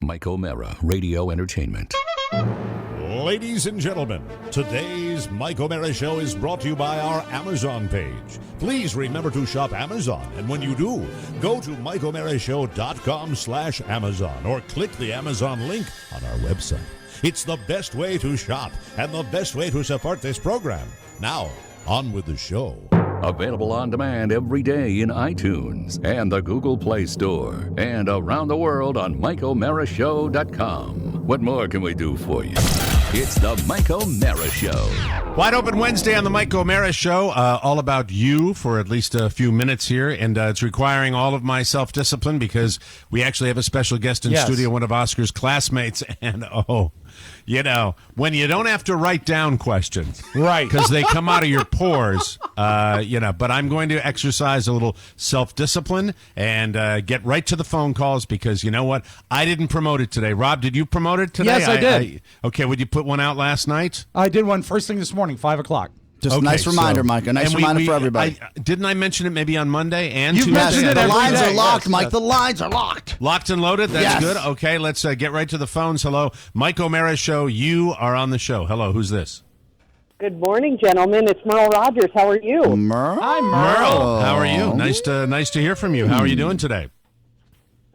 Mike O'Mara, Radio Entertainment. Ladies and gentlemen, today's Mike O'Mara Show is brought to you by our Amazon page. Please remember to shop Amazon, and when you do, go to MikeO'MaraShow.com/Amazon or click the Amazon link on our website. It's the best way to shop and the best way to support this program. Now, on with the show. Available on demand every day in iTunes and the Google Play Store and around the world on MikeO'MaraShow.com. What more can we do for you? It's the Mike O'Mara Show. Wide Open Wednesday on the Mike O'Mara Show. All about you for at least a few minutes here. And it's requiring all of my self-discipline because we actually have a special guest in studio, one of Oscar's classmates. And, when you don't have to write down questions. Right. Because they come out of your pores, but I'm going to exercise a little self-discipline and get right to the phone calls because you know what? I didn't promote it today. Rob, did you promote it today? Yes, I did. Okay, would you put one out last night? I did one first thing this morning, 5 o'clock. Just a nice reminder, Mike. A nice reminder for everybody. Didn't I mention it maybe on Monday and You've Tuesday? mentioned it The every lines day. are locked, Yes, Mike. yes. The lines are locked. Locked and loaded? That's Yes. good. Okay, let's get right to the phones. Hello. Mike O'Mara Show. You are on the show. Hello, who's this? Good morning, gentlemen. It's Merle Rogers. How are you? Merle? Hi, Merle, how are you? Nice to hear from you. How are you doing today?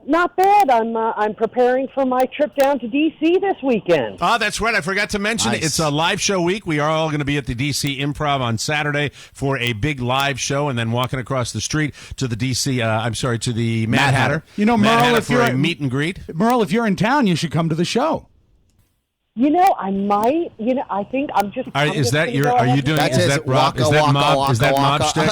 Not bad. I'm preparing for my trip down to D.C. this weekend. Oh, that's right. I forgot to mention Nice. it's a live show week. We are all going to be at the DC Improv on Saturday for a big live show, and then walking across the street to the to the Mad Hatter. You know, Mad Merle, Hatter if for you're a meet and greet. Merle, if you're in town, you should come to the show. You know, I might. I think I'm just. I'm Is just that gonna your? go Are you ahead doing? and- That's Is it. that Rob? Waka, Is that waka, mob? waka, Is that mob waka. stick?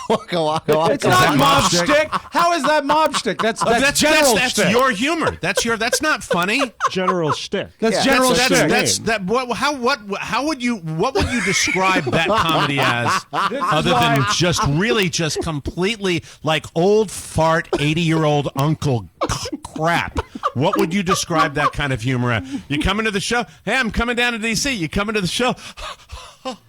Waka, waka, waka. It's not mob mob stick? stick. How is that mob stick? That's general that's stick. your humor. That's not funny. General shtick. That's Yeah. general That's stick. how would you describe that comedy as other than just completely like old fart 80-year-old uncle crap? What would you describe that kind of humor as? You coming to the show? Hey, I'm coming down to DC. You coming to the show?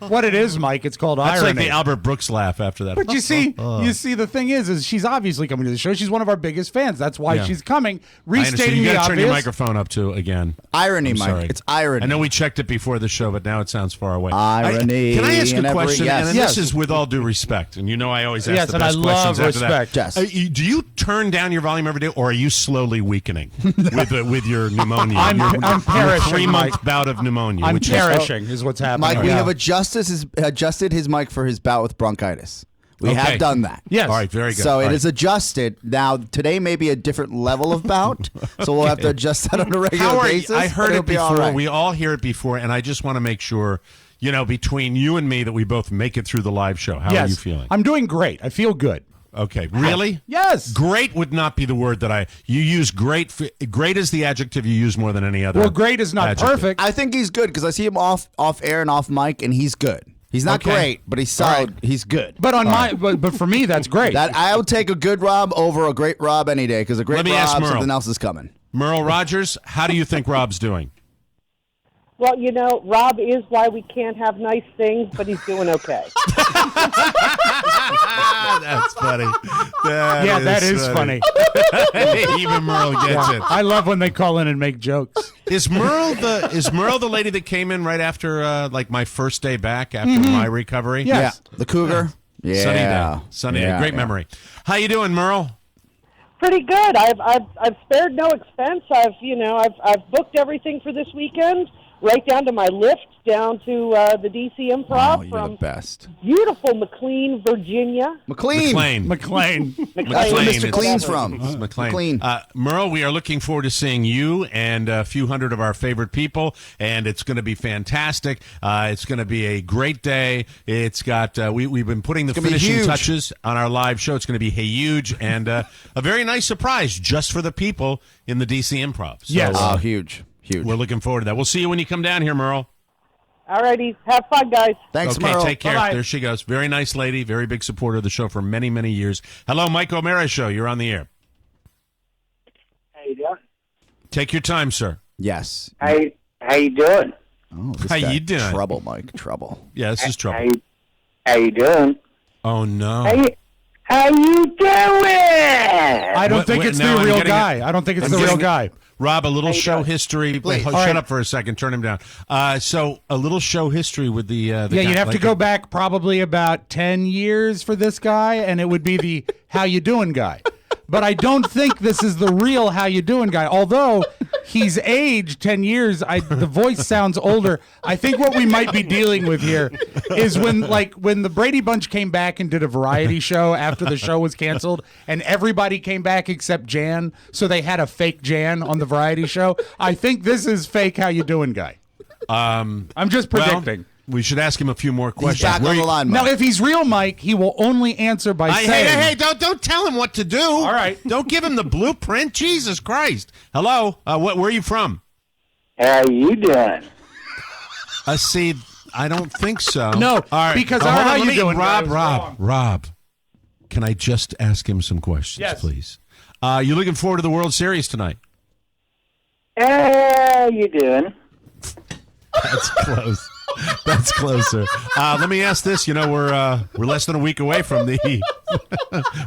What it is, Mike, it's called That's irony. like the Albert Brooks laugh after that. But you see, the thing is she's obviously coming to the show. She's one of our biggest fans. That's why Yeah. she's coming. I understand. Restating You the got to turn your obvious. microphone up too again. Irony, I'm Mike. sorry. It's irony. I know we checked it before the show, but now it sounds far away. Irony Can I ask in a every- question? yes. And Yes. this is with all due respect, and you know I always ask Yes, the and I best love questions after respect. that. Yes. Do you turn down your volume every day, or are you slowly weakening with your pneumonia? I'm perishing, 3-month Mike. bout of pneumonia. I'm which perishing is what's happening. Mike, we Yeah. have adjusted his mic for his bout with bronchitis. We Okay. have done that. Yes. All right, very good. So All it right. is adjusted. Now, today may be a different level of bout, so we'll have to adjust that on a regular How are you? basis. I heard but it it'll be all before. right. We all hear it before, and I just want to make sure, between you and me, that we both make it through the live show. How are you feeling? I'm doing great. I feel good. Okay, really? Yes. Great would not be the word that you use. Great is the adjective you use more than any other. Well, great is not adjective. perfect. I think he's good because I see him off air and off mic, and he's good. He's not Okay. great, but he's solid. He's good. But but for me, that's great. That I would take a good Rob over a great Rob any day because a great Let me ask Rob, Merle. something else is coming. Merle Rogers, how do you think Rob's doing? Well, Rob is why we can't have nice things, but he's doing okay. That's funny. That is funny. Even Merle gets it. I love when they call in and make jokes. Is Merle the lady that came in right after my first day back after my recovery? Yes. Yeah, the Cougar. Yeah, Sunny day. Yeah, Great yeah. memory. How you doing, Merle? Pretty good. I've spared no expense. I've booked everything for this weekend, right down to my lift down to the DC Improv Oh, you're from the best. beautiful McLean, Virginia. McLean. McLean. That's where McLean, Mr. Clean's it's- from. It's McLean. McLean. Merle, we are looking forward to seeing you and a few hundred of our favorite people, and it's going to be fantastic. It's going to be a great day. It's got we've been putting the gonna be finishing huge. touches on our live show. It's going to be huge and a very nice surprise just for the people in the DC Improv. So, Yes. Oh, huge. we're looking forward to that. We'll see you when you come down here, Merle. All righty. Have fun, guys. Thanks, Okay, Merle. take care. Bye-bye. There she goes. Very nice lady, very big supporter of the show for many, many years. Hello, Mike O'Mara Show. You're on the air. How you doing? Take your time, sir. Yes. How you doing? Oh, this How guy, you doing? Trouble, Mike. Trouble. Yeah, this is trouble. How you doing? Oh, no. How you doing? I don't think it's now the I'm real getting guy. I don't think it's I'm the real getting- guy. Rob, a little show history. Wait, Please. shut up for a second. Turn him down. So a little show history with the Yeah, guy, you'd have to like go back probably about 10 years for this guy, and it would be the how you doing guy. But I don't think this is the real how you doing guy. Although he's aged 10 years, the voice sounds older. I think what we might be dealing with here is when the Brady Bunch came back and did a variety show after the show was canceled, and everybody came back except Jan, so they had a fake Jan on the variety show. I think this is fake how you doing guy. I'm just predicting. Well, we should ask him a few more He's questions. back on the line, Now, Mike. if he's real Mike, he will only answer by saying, Hey, don't tell him what to do. All right. Don't give him the blueprint. Jesus Christ. Hello. Where are you from? How you doing? See, I don't think so. No, All right. because hold our on, how let you me- doing guy was Rob, wrong. Rob. Can I just ask him some questions, Yes. please? You looking forward to the World Series tonight? How you doing? That's close. That's closer. Let me ask this. You know, we're less than a week away from the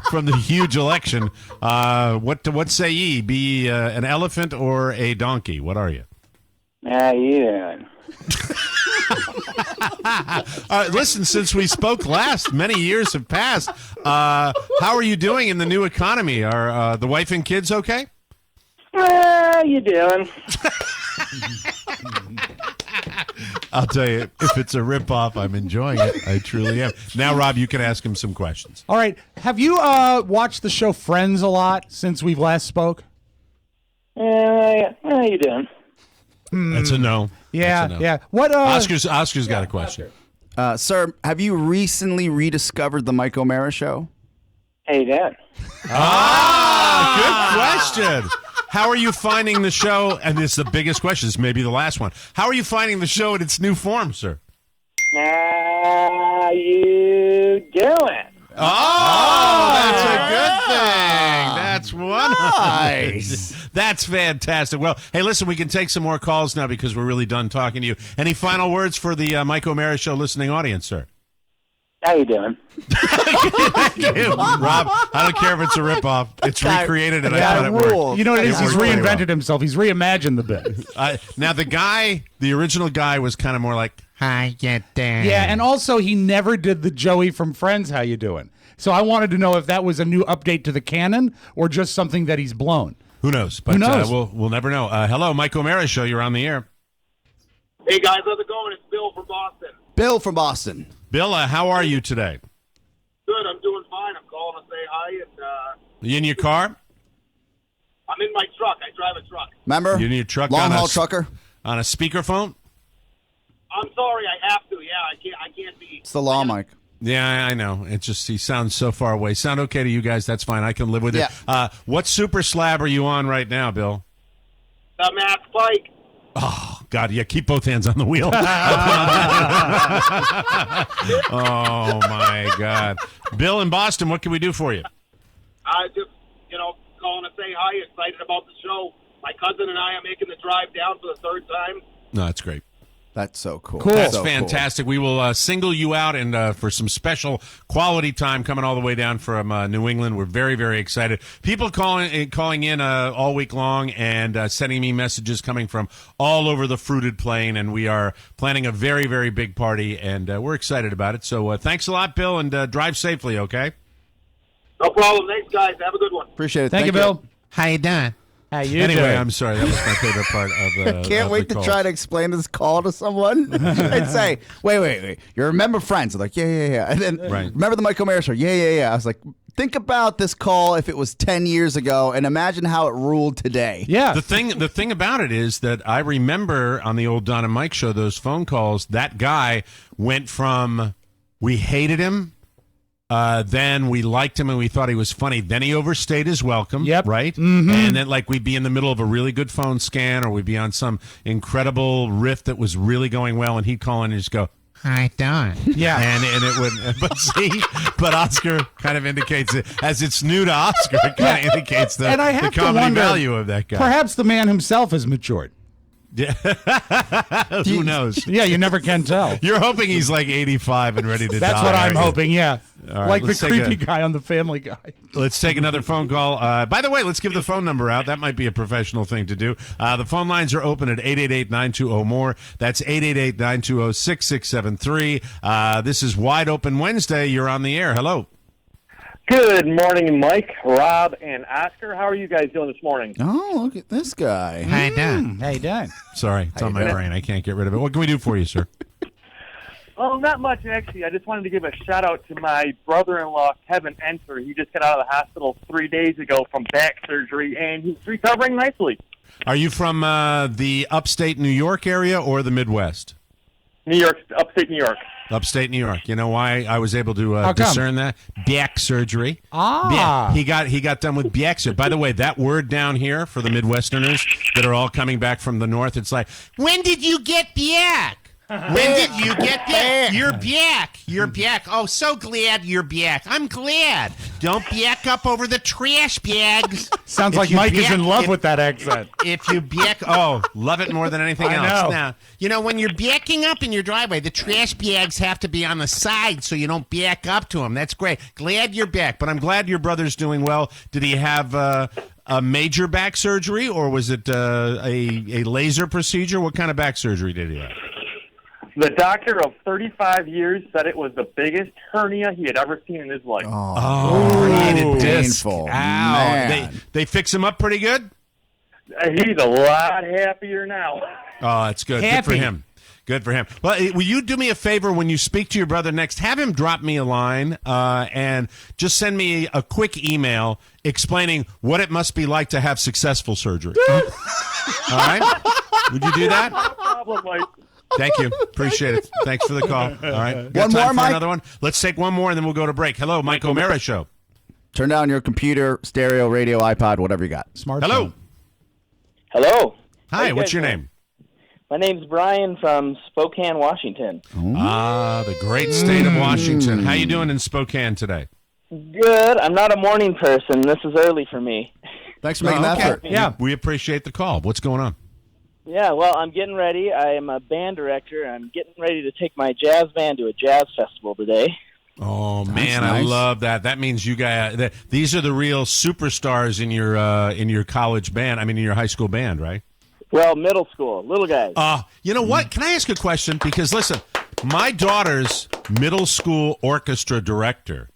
from the huge election. What say ye? Be an elephant or a donkey? What are you? How you doing? Listen, since we spoke last, many years have passed. How are you doing in the new economy? Are the wife and kids okay? How you doing? I'll tell you, if it's a ripoff, I'm enjoying it. I truly am. Now, Rob, you can ask him some questions. All right. Have you watched the show Friends a lot since we've last spoke? How you doing? That's a no. Yeah, That's a no. yeah. What? Oscar's got a question. Sir, have you recently rediscovered the Mike O'Mara show? How you doing? Good question. How are you finding the show? And this is the biggest question. This may be the last one. How are you finding the show in its new form, sir? How you doing? Oh, that's a good thing. That's one. Nice. That's fantastic. Well, hey, listen, we can take some more calls now because we're really done talking to you. Any final words for the Mike O'Mara Show listening audience, sir? How you doing? Thank you, Rob. I don't care if it's a ripoff. It's recreated, and I thought it worked. ruled. You know what it is? It He's worked very reinvented well. himself. He's reimagined the bit. Now, the original guy was kind of more like, hi, get there. Yeah, and also he never did the Joey from Friends. How you doing? So I wanted to know if that was a new update to the canon or just something that he's blown. Who knows? But, Who knows? We'll never know. Hello, Mike O'Mara Show. You're on the air. Hey guys, how's it going? It's Bill from Boston. Bill from Boston. Bill, how are you today? Good, I'm doing fine. I'm calling to say hi, and You in your car? I'm in my truck. I drive a truck. Remember? You need a truck Long on haul a- trucker. On a speakerphone? I'm sorry, I have to. Yeah, I can't be. It's the law, Mike. Yeah, I know. It just he sounds so far away. Sound okay to you guys? That's fine. I can live with it. Yeah. What super slab are you on right now, Bill? Matt Pike. Oh, God, yeah, keep both hands on the wheel. Oh, my God. Bill in Boston, what can we do for you? I just, calling to say hi. Excited about the show. My cousin and I are making the drive down for the third time. No, that's great. That's so cool. Cool. That's So cool. fantastic. We will single you out and for some special quality time coming all the way down from New England. We're very, very excited. People calling in all week long and sending me messages coming from all over the fruited plain, and we are planning a very, very big party, and we're excited about it. So thanks a lot, Bill, and drive safely, okay? No problem. Thanks, guys. Have a good one. Appreciate it. Thank you, Bill. How you doing? How you Anyway, doing? I'm sorry. That was my favorite part of the Can't of wait the to call. try to explain this call to someone. I'd say, wait. You remember Friends? I'm like, yeah. And then, Right. remember the Mike O'Mara show? Yeah. I was like, think about this call if it was 10 years ago and imagine how it ruled today. Yeah. The thing about it is that I remember on the old Don and Mike show, those phone calls, that guy went from we hated him, then we liked him and we thought he was funny. Then he overstayed his welcome. Yep. Right? Mm-hmm. And then we'd be in the middle of a really good phone scan or we'd be on some incredible riff that was really going well and he'd call in and just go, hi, Don. Yeah. And it would, but Oscar kind of indicates it, as it's new to Oscar, it kind of indicates the And I have to comedy wonder, value of that guy. Perhaps the man himself has matured. Yeah. Who knows? Yeah, you never can tell. You're hoping he's like 85 and ready to die. That's what I'm aren't you? hoping, yeah. All right, Like the let's take creepy guy on the Family Guy. Let's take another phone call. By the way, let's give the phone number out. That might be a professional thing to do. The phone lines are open at 888-920-MORE. That's 888-920-6673. This is Wide Open Wednesday. You're on the air. Hello. Good morning, Mike, Rob, and Oscar. How are you guys doing this morning? Oh, look at this guy. How you doing? How you doing? Sorry, it's on my brain. I can't get rid of it. What can we do for you, sir? Oh, not much, actually. I just wanted to give a shout-out to my brother-in-law, Kevin Enter. He just got out of the hospital 3 days ago from back surgery, and he's recovering nicely. Are you from the upstate New York area or the Midwest? New York, upstate New York. Upstate New York. You know why I was able to How come? discern that? Back surgery. Ah. He got done with back surgery. By the way, that word down here for the Midwesterners that are all coming back from the north, it's like, when did you get back? When did you get back? You're back. You're back. Oh, so glad you're back. I'm glad. Don't back up over the trash bags. Sounds If like you Mike is back- in love if- with that accent. If you back, love it more than anything I else. know. Now, you know, when you're backing up in your driveway, the trash bags have to be on the side so you don't back up to them. That's great. Glad you're back, but I'm glad your brother's doing well. Did he have a major back surgery, or was it a laser procedure? What kind of back surgery did he have? The doctor of 35 years said it was the biggest hernia he had ever seen in his life. Herniated disc. painful. Ow. Man. They fix him up pretty good? He's a lot happier now. Oh, that's good. Good for Happy. him. Good for him. Well, will you do me a favor when you speak to your brother next? Have him drop me a line and just send me a quick email explaining what it must be like to have successful surgery. All right? Would you do that? No problem, Mike. Thank you. Appreciate it. Thanks for the call. All right. Got One time more, for Mike? another one? Let's take one more and then we'll go to break. Hello, Mike O'Mara Show. Turn down your computer, stereo, radio, iPod, whatever you got. Smartphone. Hello. Hello. Hi, you what's guys your doing? name? My name's Brian from Spokane, Washington. The great state of Washington. How you doing in Spokane today? Good. I'm not a morning person. This is early for me. Thanks for making that okay. effort. Yeah. We appreciate the call. What's going on? Yeah, well, I'm getting ready. I am a band director. I'm getting ready to take my jazz band to a jazz festival today. Oh That's man, I nice. love that. That means you guys. These are the real superstars in your college band. I mean, in your high school band, right? Well, middle school, little guys. You know what? Can I ask a question? Because listen, my daughter's middle school orchestra director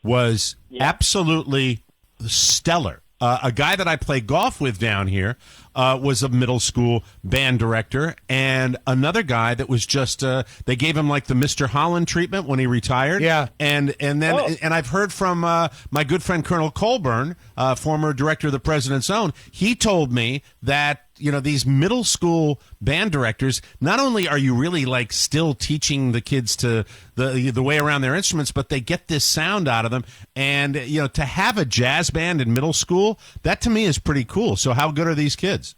was absolutely stellar. A guy that I play golf with down here was a middle school band director, and another guy that was just they gave him like the Mr. Holland treatment when he retired. Yeah. and I've heard from my good friend Colonel Colburn, former director of the President's Own. He told me that, you know, these middle school band directors, not only are you really like still teaching the kids to the way around their instruments, but they get this sound out of them. And, you know, to have a jazz band in middle school, that to me is pretty cool. So how good are these kids?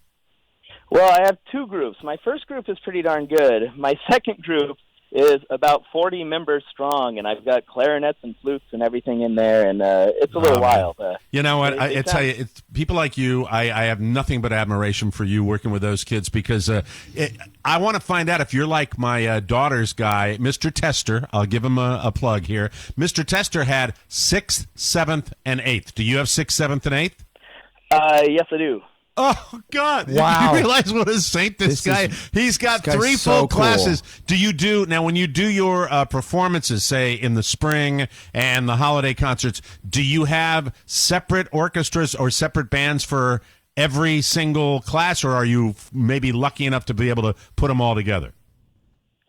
Well, I have two groups. My first group is pretty darn good. My second group is about 40 members strong, and I've got clarinets and flutes and everything in there, and it's a little wild. You know what? I it tell you, it's people like you, I have nothing but admiration for you working with those kids, because I want to find out if you're like my daughter's guy, Mr. Tester. I'll give him a plug here. Mr. Tester had 6th, 7th, and 8th. Do you have 6th, 7th, and 8th? Yes, I do. Oh, God. Wow. You realize what a saint this guy he's got this guy's 3 so full cool. classes. Do you do, now when you do your performances, say in the spring and the holiday concerts, do you have separate orchestras or separate bands for every single class, or are you maybe lucky enough to be able to put them all together?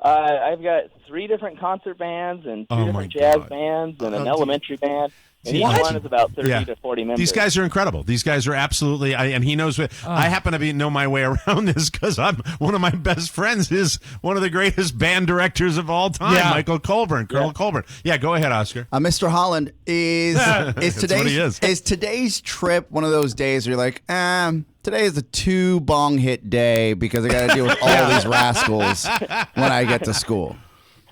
I've got 3 different concert bands and 2 Oh, my different jazz God. bands and an elementary band. And each What? one is about 30 Yeah. to 40 members. These guys are incredible. These guys are absolutely, and he knows what. I happen to know my way around this because I'm one of my best friends is one of the greatest band directors of all time, Yeah. Michael Colburn, Colonel Colburn. Yeah, go ahead, Oscar. Mr. Holland, is what he is. today's trip one of those days where you're like, today is a 2 bong hit day because I got to deal with all these rascals when I get to school?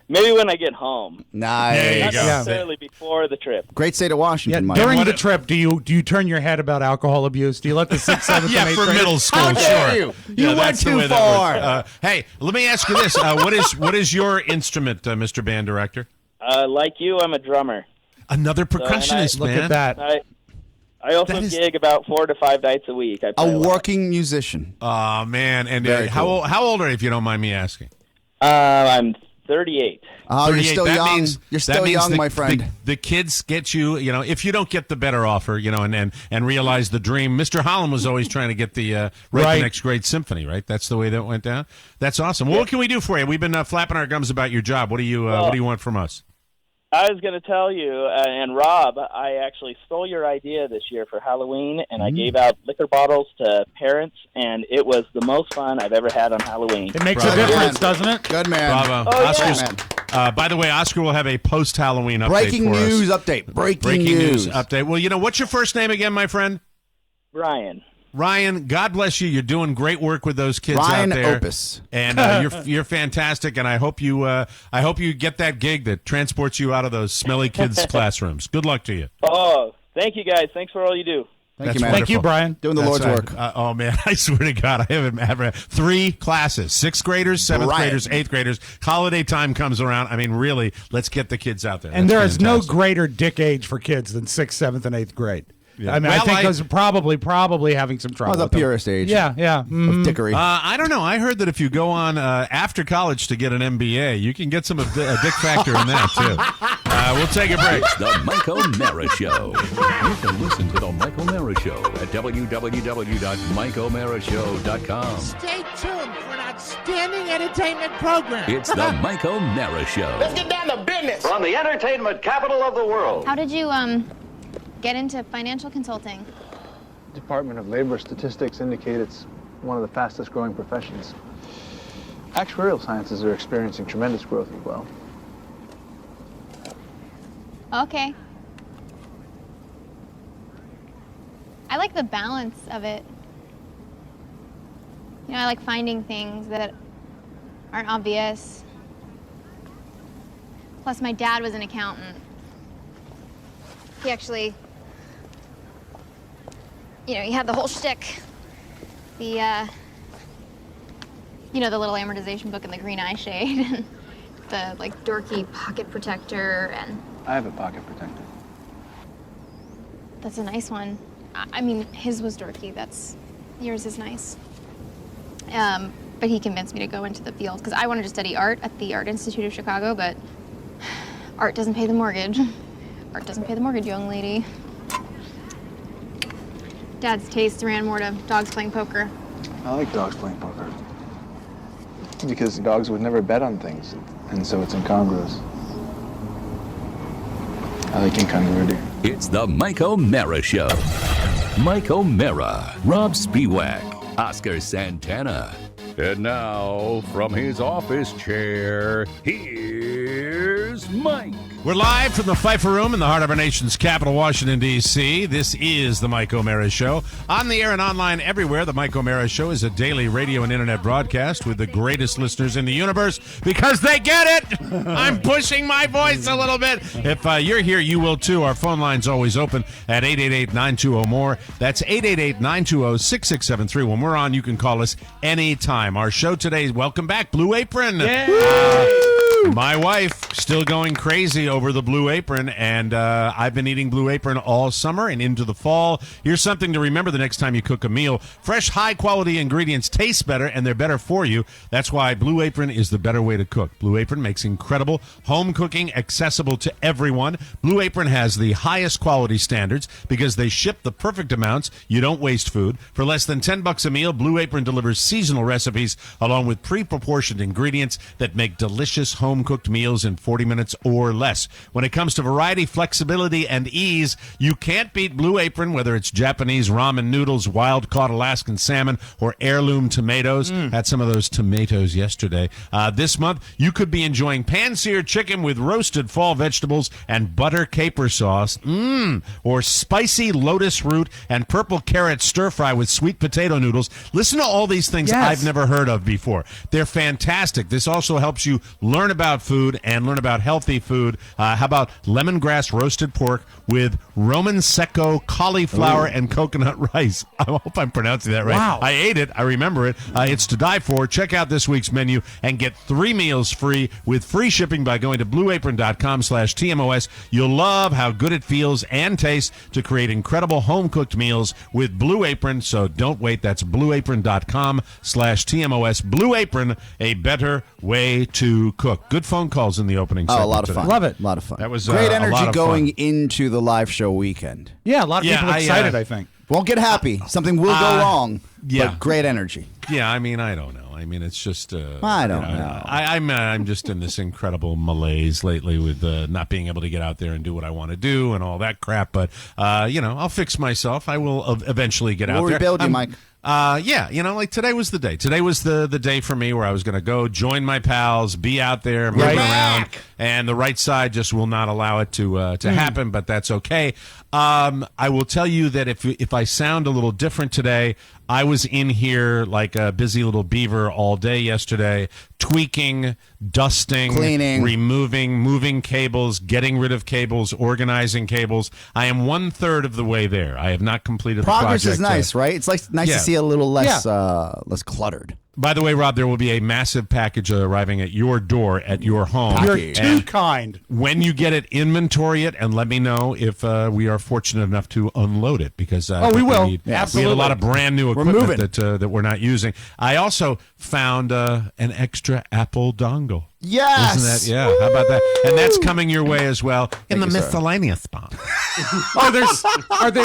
Maybe when I get home. Nice. There you Not go. necessarily before the trip. Great state of Yeah, Washington, Mike. during the trip, do you turn your head about alcohol abuse? Do you let the 6th, 7th, and 8th for grade- middle school, How dare sure. you? You went that's the too way that far. works. Hey, let me ask you this: what is your instrument, Mr. Band Director? Like you, I'm a drummer. Another percussionist, Look man. at that. I also That is- gig about 4 to 5 nights a week. I play A lot. working musician. Oh man! And Very how cool. old are you, if you don't mind me asking? I'm 38. Oh, you're 38. still That young. means- You're that still means young, my friend. The kids get you. If you don't get the better offer, and realize the dream. Mr. Holland was always trying to get the Right. the next grade symphony. Right. That's the way that went down. That's awesome. Well, what can we do for you? We've been flapping our gums about your job. What do you want from us? I was going to tell you, and Rob, I actually stole your idea this year for Halloween, and I gave out liquor bottles to parents, and it was the most fun I've ever had on Halloween. It makes Bravo. a difference, doesn't it? Good man. Bravo. Oh, yeah. Oscar's, by the way, Oscar will have a post-Halloween update Breaking for news us. update. Breaking Breaking news. news update. Well, what's your first name again, my friend? Brian. Ryan, God bless you. You're doing great work with those kids Ryan out there. Opus. And you're fantastic. And I hope you get that gig that transports you out of those smelly kids' classrooms. Good luck to you. Oh, thank you, guys. Thanks for all you do. Thank That's you, man. Thank you, wonderful. Brian. Doing the That's Lord's right. work. Oh man, I swear to God, I haven't ever 3 classes: 6th graders, 7th Brian. graders, 8th graders. Holiday time comes around. I mean, really, let's get the kids out there. And That's there is no fantastic. greater dick age for kids than 6th, 7th, and 8th grade. Yeah. I mean, Well, I think I- those are probably having some trouble. Oh, the with them. purest age. Yeah, yeah. Mhm. Of dickery. I don't know. I heard that if you go on after college to get an MBA, you can get some a dick factor in that too. We'll take a break. It's the Mike O'Mara Show. You can listen to the Mike O'Mara Show at www.mikeomarashow.com. Stay tuned for an outstanding entertainment program. It's the Mike O'Mara Show. Let's get down to business. From the entertainment capital of the world. How did you get into financial consulting? Department of Labor statistics indicate it's one of the fastest growing professions. Actuarial sciences are experiencing tremendous growth as well. Okay. I like the balance of it. I like finding things that aren't obvious. Plus, my dad was an accountant. He actually, he had the whole shtick. The little amortization book and the green eye shade. The, dorky pocket protector and... I have a pocket protector. That's a nice one. I mean, his was dorky. Yours is nice. But he convinced me to go into the field because I wanted to study art at the Art Institute of Chicago, but art doesn't pay the mortgage. Art doesn't pay the mortgage, young lady. Dad's taste ran more to dogs playing poker. I like dogs playing poker. Because dogs would never bet on things, and so it's incongruous. I like incongruity. It's the Mike O'Mara Show. Mike O'Mara, Rob Spiewak, Oscar Santana. And now, from his office chair, here's Mike. We're live from the Pfeiffer Room in the heart of our nation's capital, Washington, D.C. This is the Mike O'Mara Show. On the air and online everywhere, the Mike O'Mara Show is a daily radio and internet broadcast with the greatest listeners in the universe because they get it. I'm pushing my voice a little bit. If you're here, you will too. Our phone line's always open at 888-920-MORE. That's 888-920-6673. When we're on, you can call us anytime. Our show today, welcome back, Blue Apron. My wife still going crazy over the Blue Apron, and I've been eating Blue Apron all summer and into the fall. Here's something to remember the next time you cook a meal. Fresh, high-quality ingredients taste better, and they're better for you. That's why Blue Apron is the better way to cook. Blue Apron makes incredible home cooking accessible to everyone. Blue Apron has the highest quality standards because they ship the perfect amounts. You don't waste food. For less than $10 a meal, Blue Apron delivers seasonal recipes along with pre-proportioned ingredients that make delicious home-cooked meals in 40 minutes or less. When it comes to variety, flexibility, and ease, you can't beat Blue Apron, whether it's Japanese ramen noodles, wild-caught Alaskan salmon, or heirloom tomatoes. Had some of those tomatoes yesterday. This month, you could be enjoying pan-seared chicken with roasted fall vegetables and butter caper sauce. Or spicy lotus root and purple carrot stir-fry with sweet potato noodles. Listen to all these things I've never heard of before. They're fantastic. This also helps you learn about about food and learn about healthy food. How about lemongrass roasted pork with Roman Secco cauliflower and coconut rice? I hope I'm pronouncing that right. Wow. I ate it. I remember it. It's to die for. Check out this week's menu and get 3 meals free with free shipping by going to blueapron.com/TMOS. You'll love how good it feels and tastes to create incredible home-cooked meals with Blue Apron, so don't wait. That's blueapron.com/TMOS. Blue Apron, a better way to cook. Good phone calls in the opening segment. Oh, a lot of today. fun. Love it. A lot of fun. That was great a energy lot of going fun. into the live show weekend. Yeah, a lot of people excited, I think. Won't get happy. Something will go wrong. yeah. But great energy. Yeah, I mean, I don't know. I mean, it's just. I don't know. I'm just in this incredible malaise lately with not being able to get out there and do what I want to do and all that crap. But I'll fix myself. I will eventually get out We'll there. rebuild you, Mike. Yeah, like today was the day. Today was the day for me where I was going to go join my pals, be out there, moving around, and the right side just will not allow it to happen. But that's okay. I will tell you that if I sound a little different today, I was in here like a busy little beaver all day yesterday, tweaking, dusting, cleaning, removing, moving cables, getting rid of cables, organizing cables. I am 1/3 of the way there. I have not completed the project. Progress is nice, right? It's nice to see a little less less cluttered. By the way, Rob, there will be a massive package arriving at your door at your home. You're too kind. When you get it, inventory it, and let me know if we are fortunate enough to unload it. Because we will. We have Absolutely. a lot of brand new equipment that we're not using. I also found an extra Apple dongle. Yes. Isn't that, yeah, how about that? And that's coming your way as well in the miscellaneous box.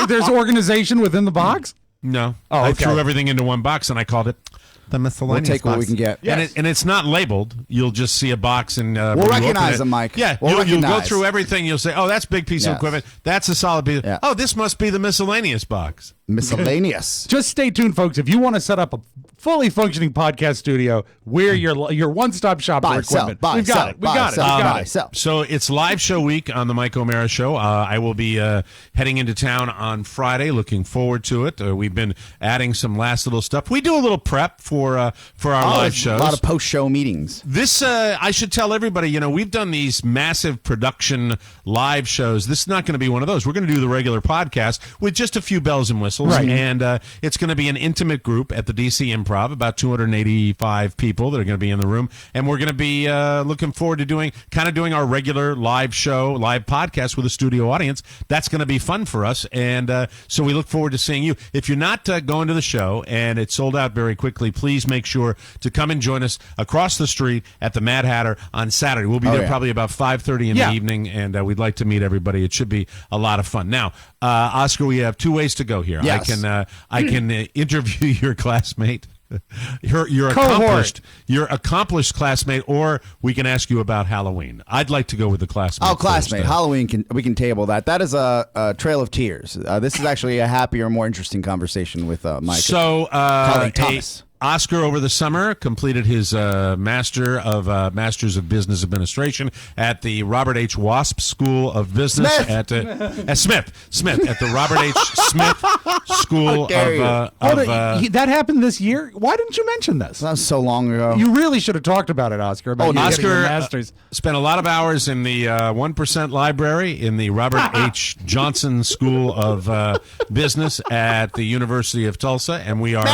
There's organization within the box? No. Oh, I okay. threw everything into one box and I called it the miscellaneous We'll take what box. we can get. Yes. And it's not labeled. You'll just see a box and we'll recognize them, Mike. Yeah, we'll you'll go through everything. You'll say, oh, that's a big piece of equipment. That's a solid piece. Yeah. Oh, this must be the miscellaneous box. Miscellaneous. Just stay tuned, folks. If you want to set up a fully functioning podcast studio, we're your one-stop shop for equipment. We got it. So it's live show week on the Mike O'Mara Show. I will be heading into town on Friday. Looking forward to it. We've been adding some last little stuff. We do a little prep for our live shows. A lot of post-show meetings. This I should tell everybody. We've done these massive production live shows. This is not going to be one of those. We're going to do the regular podcast with just a few bells and whistles. Right. And it's going to be an intimate group at the DC Improv, about 285 people that are going to be in the room. And we're going to be looking forward to doing our regular live show, live podcast with a studio audience. That's going to be fun for us. And so we look forward to seeing you. If you're not going to the show and it's sold out very quickly, please make sure to come and join us across the street at the Mad Hatter on Saturday. We'll be there probably about 5:30 in the evening, and we'd like to meet everybody. It should be a lot of fun. Now, Oscar, we have 2 ways to go here. Yes. I can interview your classmate, your accomplished classmate, or we can ask you about Halloween. I'd like to go with the classmate. Oh, classmate. first. Halloween, we can table that. That is a trail of tears. This is actually a happier, more interesting conversation with Mike. So, colleague Thomas. Oscar over the summer completed his Masters of Business Administration at the Robert H. Wasp School of Business at Smith at the Robert H. Smith School that happened this year? Why didn't you mention this? That was so long ago. You really should have talked about it, Oscar. About you getting your Oscar master's. spent a lot of hours in the 1% library in the Robert H. Johnson School of Business at the University of Tulsa, and we are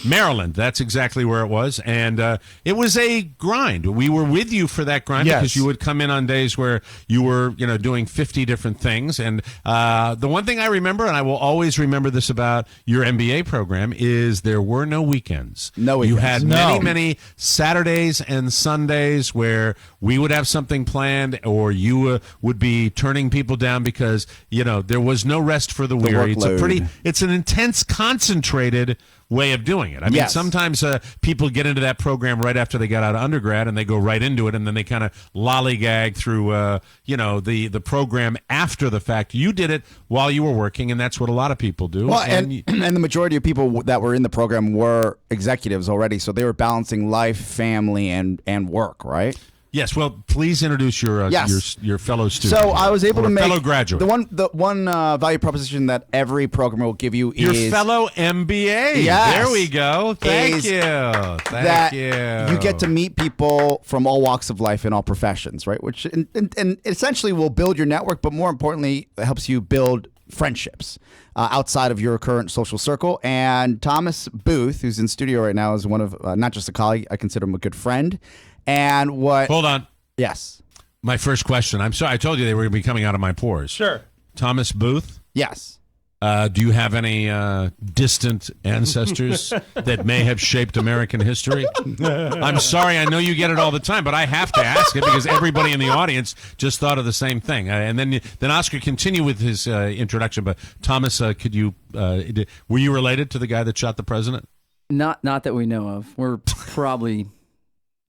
Maryland. That's exactly where it was, and it was a grind. We were with you for that grind because you would come in on days where you were, doing 50 different things. And the one thing I remember, and I will always remember this about your MBA program, is there were no weekends. No weekends. You had many Saturdays and Sundays where we would have something planned, or you would be turning people down because there was no rest for the weary. It's an intense, concentrated way of doing it. I mean, sometimes people get into that program right after they got out of undergrad, and they go right into it, and then they kind of lollygag through, the program after the fact. You did it while you were working, and that's what a lot of people do. Well, and the majority of people that were in the program were executives already, so they were balancing life, family, and work, right? Yes, well, please introduce your your fellow student. So I was able to make fellow graduate. The one value proposition that every program will give you your is fellow MBA. Yes, there we go. Thank you. Thank you. You get to meet people from all walks of life and all professions, right? Which and essentially will build your network, but more importantly, it helps you build friendships outside of your current social circle. And Thomas Booth, who's in studio right now, is one of not just a colleague. I consider him a good friend. And what? Hold on. Yes. My first question. I'm sorry. I told you they were going to be coming out of my pores. Sure. Thomas Booth? Yes. Do you have any distant ancestors that may have shaped American history? I'm sorry. I know you get it all the time, but I have to ask it because everybody in the audience just thought of the same thing. And then Oscar, continue with his introduction. But Thomas, could you? Were you related to the guy that shot the president? Not that we know of. We're probably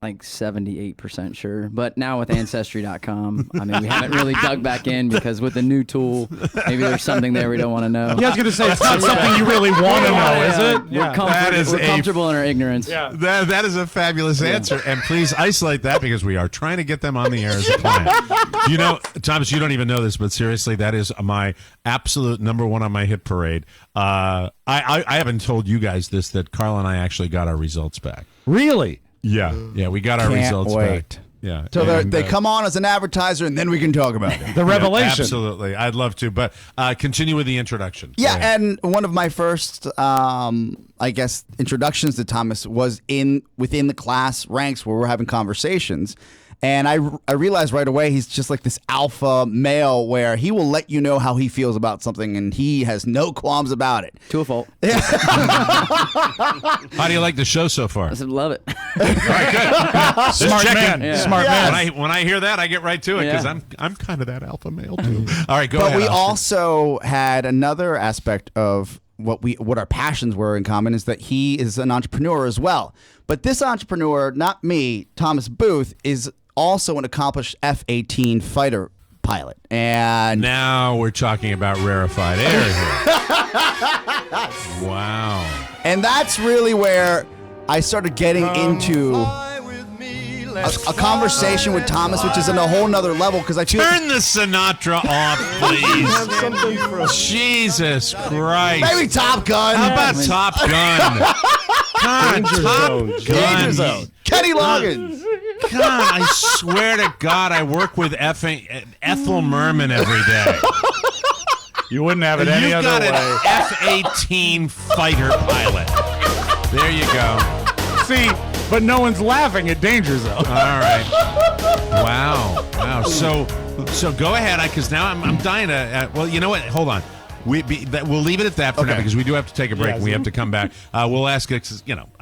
like 78% sure. But now with Ancestry.com, I mean, we haven't really dug back in because with the new tool, maybe there's something there we don't want to know. Yeah, I was going to say, it's not something you really want to know, is it? We're comfortable in our ignorance. Yeah. That is a fabulous answer. And please isolate that because we are trying to get them on the air as a client. You know, Thomas, you don't even know this, but seriously, that is my absolute number one on my hit parade. I haven't told you guys this, that Carl and I actually got our results back. Really? Yeah, we got our results back. Yeah. So they come on as an advertiser, and then we can talk about it. The revelation. Absolutely. I'd love to, but continue with the introduction. Yeah, and one of my first, I guess, introductions to Thomas was within the class ranks where we're having conversations. And I realized right away he's just like this alpha male where he will let you know how he feels about something, and he has no qualms about it. To a fault. How do you like the show so far? I love it. All right, good. Smart man. Yeah. Smart man. When I hear that, I get right to it because I'm kind of that alpha male too. All right, go ahead. But we Oscar. also had another aspect of what our passions were in common is that he is an entrepreneur as well. But this entrepreneur, not me, Thomas Booth, is also an accomplished F-18 fighter pilot. And now we're talking about rarefied air here. Wow. And that's really where I started getting into a conversation with Thomas, which is on a whole nother level because I feel turn the Sinatra off, please. Jesus Christ. Maybe Top Gun. How about Top Gun? God, Top Gun. Kenny Loggins. God, I swear to God, I work with Ethel Merman every day. You wouldn't have it any other way. You've got an F-18 fighter pilot. There you go. See, but no one's laughing at Danger Zone. All right. Wow. So go ahead, because now I'm dying to. Well, you know what? Hold on. We'll leave it at that for now because we do have to take a break and we have to come back. We'll ask, I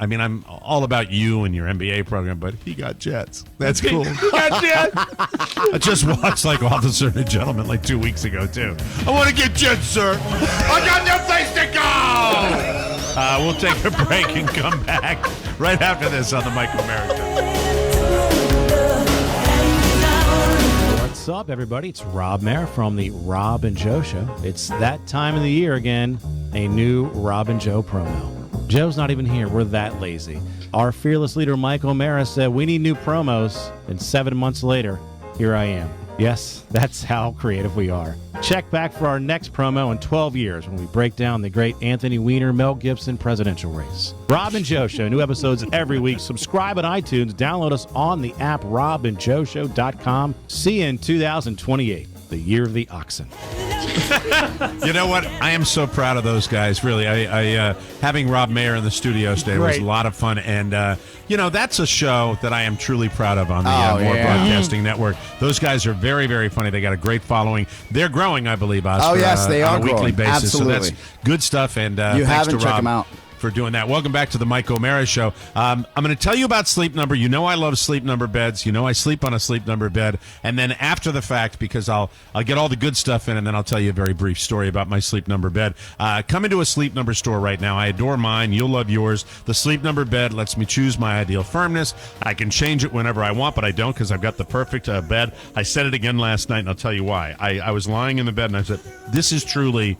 mean, I'm all about you and your MBA program, but he got jets. That's cool. He got jets. I just watched Officer and a Gentleman 2 weeks ago, too. I want to get jets, sir. I got no place to go. We'll take a break and come back right after this on the Mike O'Meara Show. What's up, everybody? It's Rob Mayer from the Rob and Joe Show. It's that time of the year again, a new Rob and Joe promo. Joe's not even here. We're that lazy. Our fearless leader, Mike O'Meara, said we need new promos, and 7 months later, here I am. Yes, that's how creative we are. Check back for our next promo in 12 years when we break down the great Anthony Weiner, Mel Gibson presidential race. Rob and Joe Show, new episodes every week. Subscribe on iTunes. Download us on the app robandjoeshow.com. See you in 2028, the year of the oxen. You know what? I am so proud of those guys. Really, I having Rob Mayer in the studio today was a lot of fun, and that's a show that I am truly proud of on the More Broadcasting Network. Those guys are very, very funny. They got a great following. They're growing, I believe, Oscar. Oh yes, they are on a weekly growing. basis. Absolutely. So that's good stuff. And you thanks haven't to check Rob them out for doing that. Welcome back to the Mike O'Meara Show. I'm going to tell you about Sleep Number. You know I love Sleep Number beds. You know I sleep on a Sleep Number bed. And then after the fact, because I'll get all the good stuff in, and then I'll tell you a very brief story about my Sleep Number bed. Come into a Sleep Number store right now. I adore mine. You'll love yours. The Sleep Number bed lets me choose my ideal firmness. I can change it whenever I want, but I don't because I've got the perfect bed. I said it again last night, and I'll tell you why. I was lying in the bed, and I said, this is truly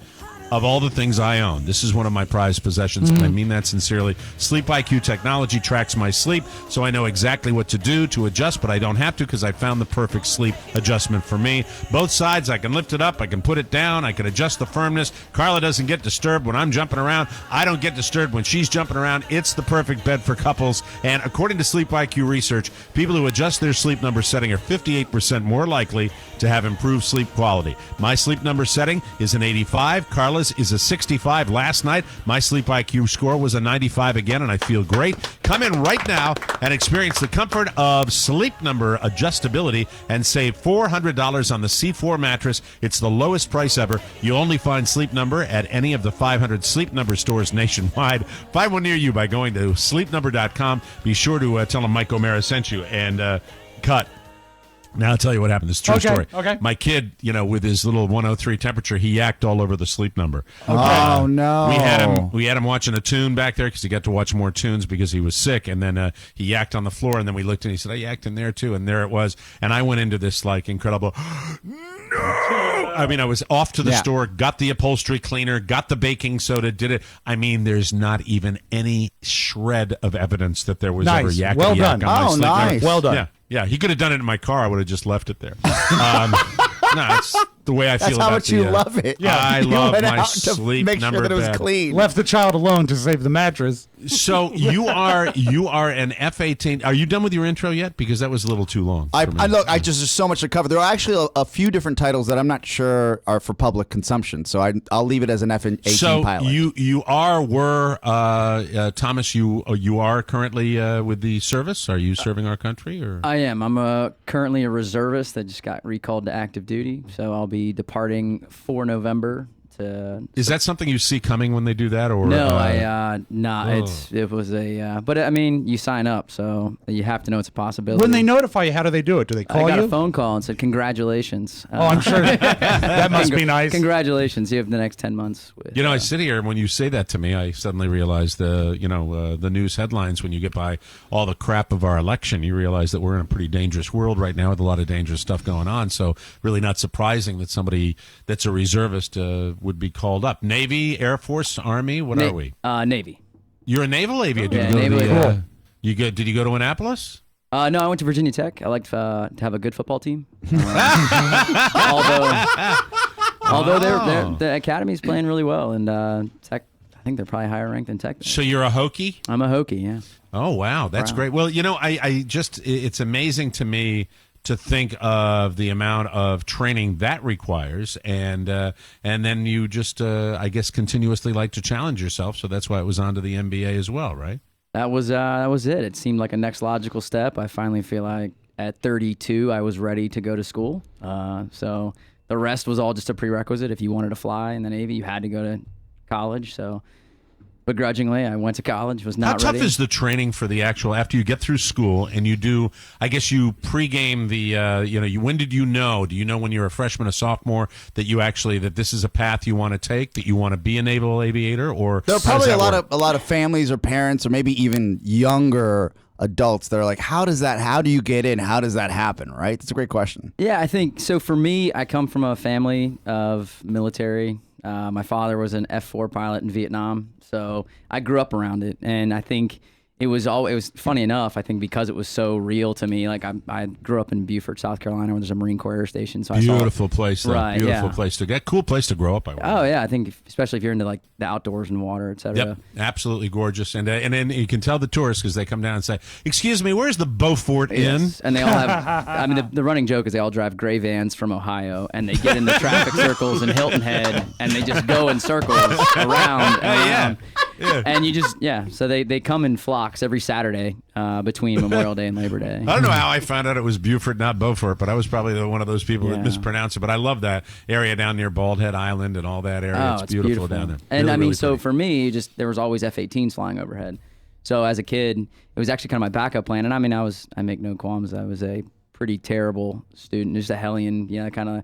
of all the things I own. This is one of my prized possessions, and I mean that sincerely. Sleep IQ technology tracks my sleep, so I know exactly what to do to adjust, but I don't have to because I found the perfect sleep adjustment for me. Both sides, I can lift it up, I can put it down, I can adjust the firmness. Carla doesn't get disturbed when I'm jumping around. I don't get disturbed when she's jumping around. It's the perfect bed for couples, and according to Sleep IQ research, people who adjust their sleep number setting are 58% more likely to have improved sleep quality. My sleep number setting is an 85. Carla's is a 65. Last night, my Sleep IQ score was a 95 again, and I feel great. Come in right now and experience the comfort of Sleep Number adjustability and save $400 on the C4 mattress. It's the lowest price ever. You only find Sleep Number at any of the 500 Sleep Number stores nationwide. Find one near you by going to sleepnumber.com. Be sure to tell them Mike O'Mara sent you and cut. Now I'll tell you what happened. This is a true story. Okay. My kid, with his little 103 temperature, he yacked all over the Sleep Number. Oh, no. We had him watching a tune back there because he got to watch more tunes because he was sick. And then he yacked on the floor. And then we looked and he said, I yacked in there too. And there it was. And I went into this incredible, no! I mean, I was off to the store, got the upholstery cleaner, got the baking soda, did it. I mean, there's not even any shred of evidence that there was ever yakety Well yak done. on my Sleep Number. Well done. Yeah, he could have done it in my car. I would have just left it there. No, it's the way I feel That's how about much you love it. Yeah, I love went my out to Sleep make sure Number that it was bed. clean. Left the child alone to save the mattress. So you are an F-18. Are you done with your intro yet? Because that was a little too long. There's so much to cover. There are actually a few different titles that I'm not sure are for public consumption. So I'll leave it as an F-18 pilot. Thomas, you are currently with the service. Are you serving our country? Or I am. I'm currently a reservist that just got recalled to active duty. So I'll be departing for November. Is that something you see coming when they do that, or no? It was but I mean, you sign up, so you have to know it's a possibility. When they notify you, how do they do it? Do they call you? I got a phone call and said, "Congratulations." I'm sure that must be nice. Congratulations, you have the next 10 months. I sit here and when you say that to me, I suddenly realize the news headlines. When you get by all the crap of our election, you realize that we're in a pretty dangerous world right now with a lot of dangerous stuff going on. So really, not surprising that somebody that's a reservist would be called up. Navy, Air Force, Army, what are we? Navy. You're a naval aviator. Navy. Cool. Did you go to Annapolis? No, I went to Virginia Tech. I like to have a good football team. Although the academy's playing really well, and Tech, I think they're probably higher ranked than Tech. So you're a Hokie? I'm a Hokie, yeah. Oh, wow. That's great. Well, it's amazing to me to think of the amount of training that requires, and then you just, I guess, continuously like to challenge yourself. So that's why it was on to the NBA as well, right? That was it. It seemed like a next logical step. I finally feel like at 32, I was ready to go to school. So the rest was all just a prerequisite. If you wanted to fly in the Navy, you had to go to college. So begrudgingly, I went to college, was not ready. How tough is the training for the actual, after you get through school and you do, I guess you pregame the, when did you know? Do you know when you're a freshman, a sophomore, that this is a path you want to take, that you want to be a naval aviator? Or there are probably a lot of families or parents or maybe even younger adults that are like, how do you get in? How does that happen? Right? That's a great question. Yeah, I think so. For me, I come from a family of military. My father was an F-4 pilot in Vietnam, so I grew up around it, and I think it was funny enough. I think because it was so real to me. Like I grew up in Beaufort, South Carolina, where there's a Marine Corps air station. So beautiful place, though. Right? Beautiful place to get. Cool place to grow up. Oh yeah, I think especially if you're into like the outdoors and water, etc. Yep, absolutely gorgeous. And then you can tell the tourists because they come down and say, "Excuse me, where's the Beaufort Inn?" And they all have. I mean, the running joke is they all drive gray vans from Ohio, and they get in the traffic circles in Hilton Head, and they just go in circles around. And and you just so they come in flocks every Saturday between Memorial Day and Labor Day. I don't know how I found out it was Beaufort, not Beaufort, but I was probably one of those people that mispronounced it. But I love that area down near Bald Head Island and all that area. It's beautiful down there. And really, I mean, really so pretty. for me, there was always F-18s flying overhead. So as a kid, it was actually kind of my backup plan. And I mean, I make no qualms. I was a pretty terrible student, just a hellion, kind of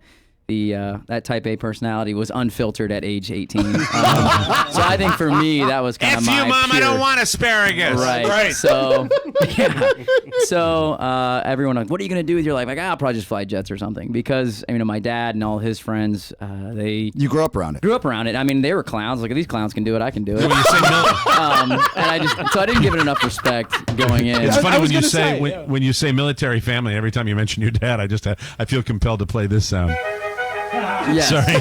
that type A personality was unfiltered at age 18. So I think for me that was kind of my Mom, I don't want asparagus. Right. So yeah. So everyone like, what are you gonna do with your life? Like, I'll probably just fly jets or something, because my dad and all his friends, you grew up around it. Grew up around it. I mean, they were clowns. Like, if these clowns can do it, I can do it. And I didn't give it enough respect going in. It's funny when you say when you say military family. Every time you mention your dad, I feel compelled to play this sound. Yes. Sorry,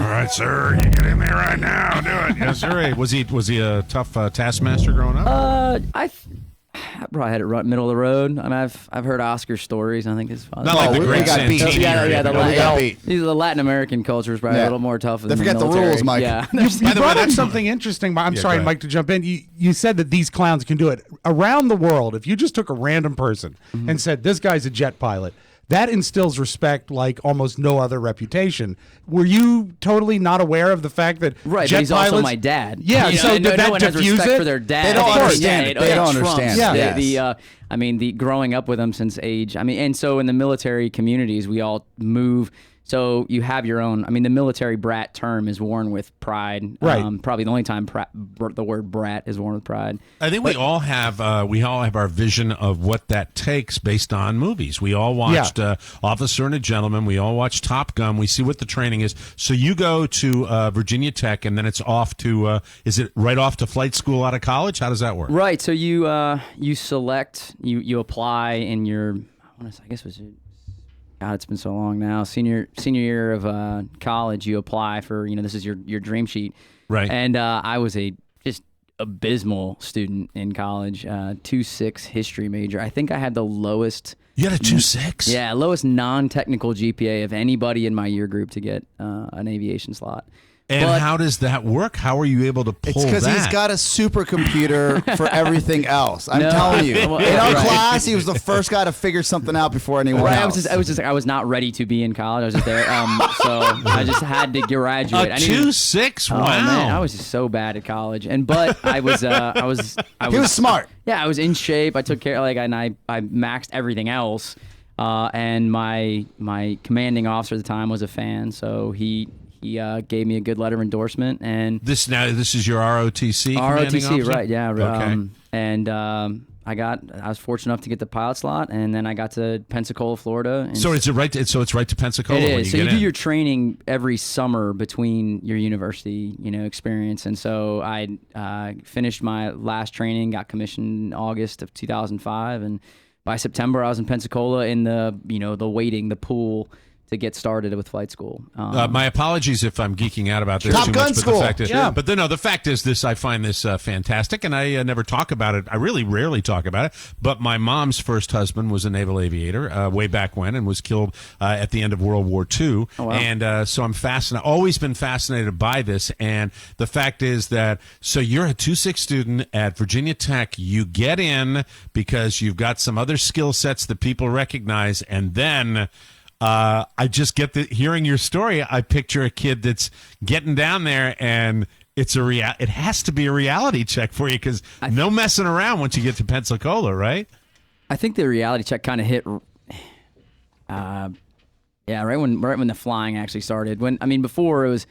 all right, sir, you get in there right now. Do it. Yes, sir. Was he a tough taskmaster growing up? I probably had it right middle of the road. I mean, I've heard Oscar stories. I think his father. Not like the Great Santini. The Latin American culture is probably a little more tough. They forget the rules, Mike. Yeah. You brought up something interesting. I'm sorry, Mike, to jump in. You said that these clowns can do it around the world. If you just took a random person and said, "This guy's a jet pilot," that instills respect like almost no other reputation. Were you totally not aware of the fact that but jet he's pilots, also my dad? Yeah, so no that one has diffuse respect it? for their dad. They don't understand it. They don't understand it. Yeah. The growing up with them since age. I mean, and so in the military communities, we all move. So you have your own. I mean, the military brat term is worn with pride. Right. Probably the only time the word brat is worn with pride. I think we all have our vision of what that takes based on movies. We all watched Officer and a Gentleman. We all watched Top Gun. We see what the training is. So you go to Virginia Tech, and then it's off to. Is it right off to flight school out of college? How does that work? Right. So you select, you apply in your. I guess it was. God, it's been so long now. Senior year of college, you apply for, this is your dream sheet. Right. And I was a just abysmal student in college, 2.6 history major. I think I had the lowest. You had a 2.6? Yeah, lowest non-technical GPA of anybody in my year group to get an aviation slot. And how does that work? How are you able to pull that? It's because he's got a supercomputer for everying else. I'm telling you. In our class, he was the first guy to figure something out before anyone else. I was not ready to be in college. I was just there. So I just had to graduate. A 2.6? Wow. Oh, man, I was just so bad at college. But I was He was smart. Yeah, I was in shape. I took care and I maxed everything else. And my commanding officer at the time was a fan, so he gave me a good letter of endorsement, and this is your ROTC commanding officer? Right? Yeah. Okay. I was fortunate enough to get the pilot slot, and then I got to Pensacola, Florida. And so it's right to Pensacola. It is. When So you do your training every summer between your university, experience, and so I finished my last training, got commissioned in August of 2005, and by September I was in Pensacola in the the pool to get started with flight school. My apologies if I'm geeking out about this Top too Gun much, school. But the fact is this: I find this fantastic, and I never talk about it. I really rarely talk about it. But my mom's first husband was a naval aviator way back when, and was killed at the end of World War II. Oh, wow. And so I'm fascinated. Always been fascinated by this. And the fact is that you're a 2.6 student at Virginia Tech. You get in because you've got some other skill sets that people recognize, and then. I just get hearing your story. I picture a kid that's getting down there, and it has to be a reality check for you because no messing around once you get to Pensacola, right? I think the reality check kind of hit. Right when the flying actually started. Before it was,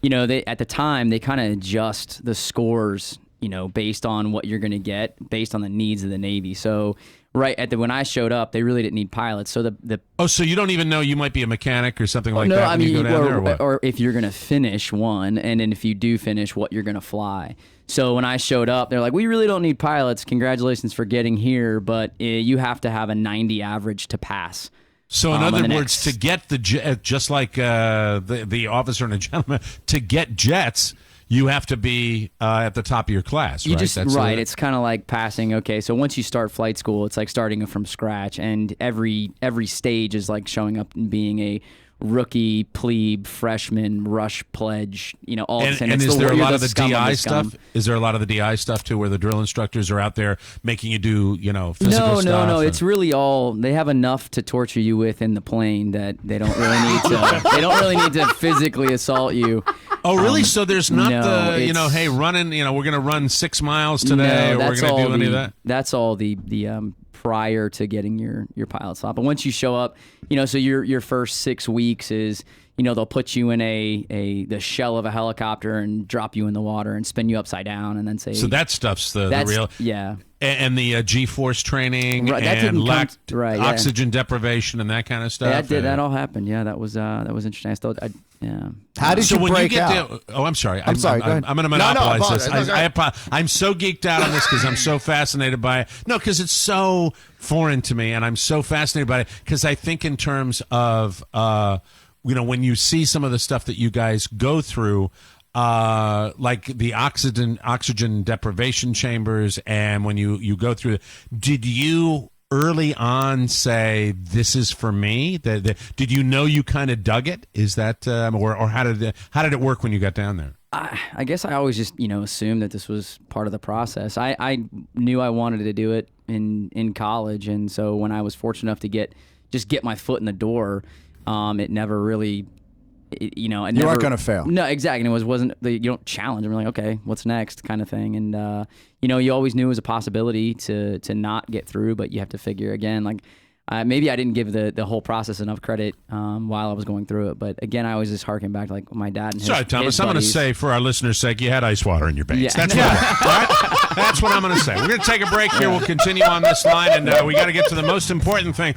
they at the time they kind of adjust the scores, based on what you're going to get, based on the needs of the Navy. So. Right when I showed up, they really didn't need pilots. So so you don't even know you might be a mechanic or something like that. No, I mean, you go down there or what? Or if you're going to finish one, and then if you do finish, what you're going to fly. So when I showed up, they're like, "We really don't need pilots. Congratulations for getting here, but you have to have a 90 average to pass." So in other words, to get just like the officer and a gentleman, to get jets. You have to be at the top of your class, right? It's kind of like passing. Okay, so once you start flight school, it's like starting from scratch, and every stage is like showing up and being a rookie, plebe, freshman, rush, pledge. All the same. And is there a lot of the DI stuff? Is there a lot of the DI stuff too, where the drill instructors are out there making you do physical stuff? No. It's really all they have enough to torture you with in the plane that they don't really need to. They don't really need to physically assault you. Oh, really? So there's not hey, running. We're going to run 6 miles today, or we're going to do any of that. That's all the prior to getting your pilot slot. But once you show up, so your first 6 weeks is, they'll put you in the shell of a helicopter and drop you in the water and spin you upside down and then say. So that stuff's the real. Yeah. And the G-force training Right, that and didn't come- oxygen deprivation and that kind of stuff. That all happened. Yeah, that was interesting. Yeah. How did you when break you get out? I'm sorry. I'm sorry. Go ahead. I'm going to monopolize this. No, go ahead. I'm so geeked out on this because I'm so fascinated by it. No, because it's so foreign to me, and I'm so fascinated by it because I think in terms of when you see some of the stuff that you guys go through. Like the oxygen deprivation chambers, and when you go through, did you early on say this is for me? Did you know you kind of dug it? Is that or how did it work when you got down there? I guess I always just assumed that this was part of the process. I knew I wanted to do it in college, and so when I was fortunate enough to get my foot in the door, it never really. You weren't going to fail. No, exactly. And you don't challenge. I'm like, okay, what's next, kind of thing. And you always knew it was a possibility to not get through, but you have to figure again, like maybe I didn't give the whole process enough credit while I was going through it. But again, I was just harking back to like my dad and his Sorry, Thomas. his I'm going to buddies. say for our listeners' sake, you had ice water in your veins. Yeah. That's what I'm going to say. We're going to take a break here. We'll continue on this line, and we got to get to the most important thing: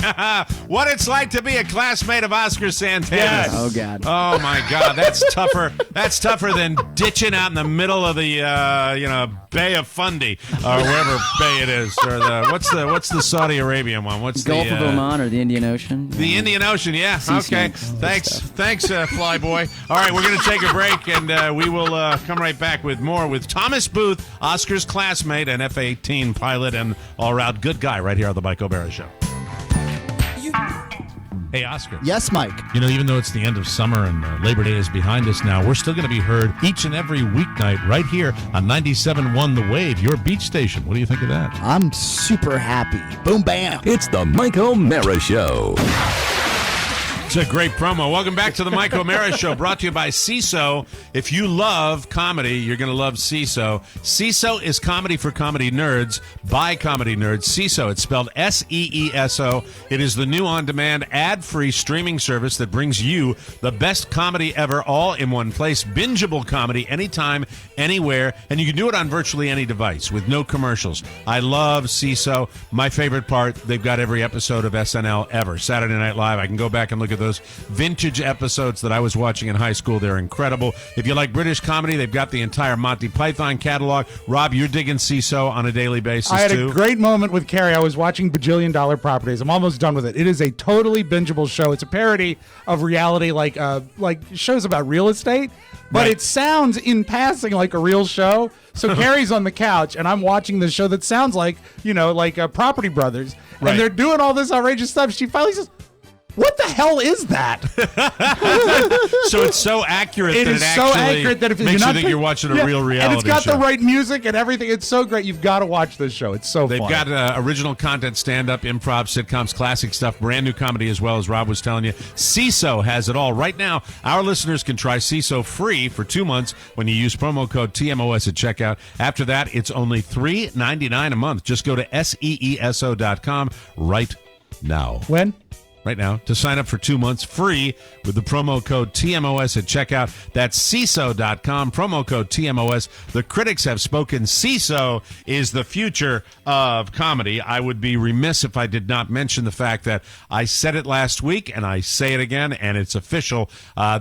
what it's like to be a classmate of Oscar Santana. Yes. Oh God. Oh my God, that's tougher. That's tougher than ditching out in the middle of the Bay of Fundy or wherever bay it is, or what's the Saudi Arabian one? What's Gulf the of Oman or the Indian Ocean? The Indian Ocean, yeah. Sea Okay. snakes, Thanks, Flyboy. All right, we're going to take a break, and we will come right back with more with Thomas Booth, Oscar's classmate and F-18 pilot and all-around good guy right here on the Mike O'Mara Show. Hey, Oscar. Yes, Mike. Even though it's the end of summer and Labor Day is behind us now, we're still going to be heard each and every weeknight right here on 97.1 The Wave, your beach station. What do you think of that? I'm super happy. Boom, bam. It's the Mike O'Mara Show. It's a great promo. Welcome back to the Mike O'Mara Show, brought to you by CISO. If you love comedy, you're going to love CISO. CISO is comedy for comedy nerds, by comedy nerds. CISO, it's spelled SEESO. It is the new on-demand, ad-free streaming service that brings you the best comedy ever, all in one place. Bingeable comedy anytime, anywhere, and you can do it on virtually any device with no commercials. I love CISO. My favorite part, they've got every episode of SNL ever. Saturday Night Live. I can go back and look at those vintage episodes that I was watching in high school. They're incredible. If you like British comedy, they've got the entire Monty Python catalog. Rob, you're digging CISO on a daily basis, I had too. a great moment with Carrie. I was watching Bajillion Dollar Properties. I'm almost done with it. It is a totally bingeable show. It's a parody of reality, like shows about real estate, but Right. it sounds in passing like a real show. So Carrie's on the couch, and I'm watching this show that sounds like, Property Brothers, Right. and they're doing all this outrageous stuff. She finally says, "What the hell is that?" So it's so accurate It that is it so actually accurate that if makes you're not you think you're watching a real reality and it's got show. the right music and everything. It's so great. You've got to watch this show. It's so They've fun. got original content, stand-up, improv, sitcoms, classic stuff, brand new comedy as well, as Rob was telling you. CISO has it all. Right now, our listeners can try CISO free for 2 months when you use promo code TMOS at checkout. After that, it's only $3.99 a month. Just go to SEESO.com right now. When? Right now to sign up for 2 months free with the promo code TMOS at checkout. That's CISO.com, promo code TMOS. The critics have spoken. CISO is the future of comedy. I would be remiss if I did not mention the fact that I said it last week and I say it again, and it's official.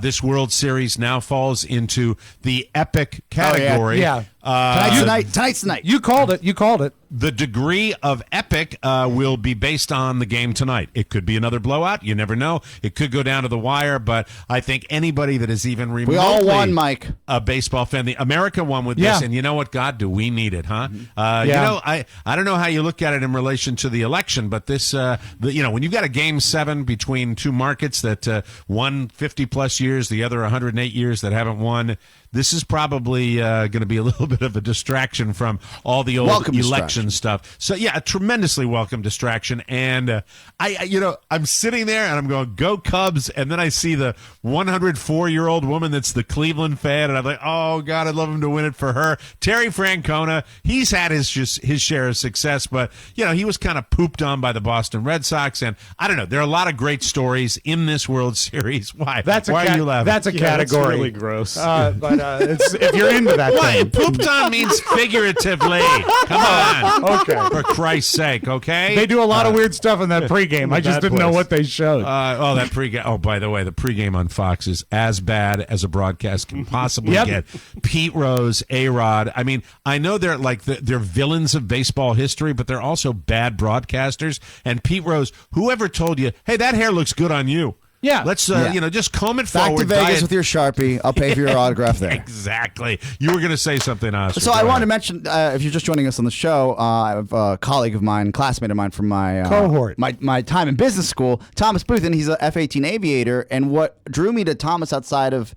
This World Series now falls into the epic category. Yeah. Tonight's the night. You called it. The degree of epic will be based on the game tonight. It could be another blowout. You never know. It could go down to the wire, but I think anybody that is even remotely We all won, Mike. a baseball fan, the America won with Yeah. this, and you know what? God, do we need it, huh? Yeah. I don't know how you look at it in relation to the election, but this, when you've got a game 7 between two markets that one 50 plus years, the other 108 years that haven't won. this is probably going to be a little bit of a distraction from all the old election stuff. So yeah, a tremendously welcome distraction. And I'm sitting there and I'm going, go Cubs. And then I see the 104-year-old woman that's the Cleveland fan, and I'm like, oh God, I'd love him to win it for her. Terry Francona, he's had his share of success, but he was kind of pooped on by the Boston Red Sox. And I don't know, there are a lot of great stories in this World Series. Why? Why are you laughing? That's a category. That's really gross. If you're into that, what? Pooped on means figuratively. Come on. Okay. For Christ's sake, okay? They do a lot of weird stuff in that pregame. I just didn't know what they showed. That pregame. Oh, by the way, the pregame on Fox is as bad as a broadcast can possibly get. Pete Rose, A-Rod. I mean, I know they're they're villains of baseball history, but they're also bad broadcasters. And Pete Rose, whoever told you, hey, that hair looks good on you. Yeah. Let's, just comb it Back forward. to Vegas with your Sharpie. I'll pay for your autograph there. Exactly. You were going to say something, Oscar. So I wanted to mention, if you're just joining us on the show, I have a colleague of mine, classmate of mine from my cohort, my time in business school, Thomas Booth, and he's a F-18 aviator. And what drew me to Thomas outside of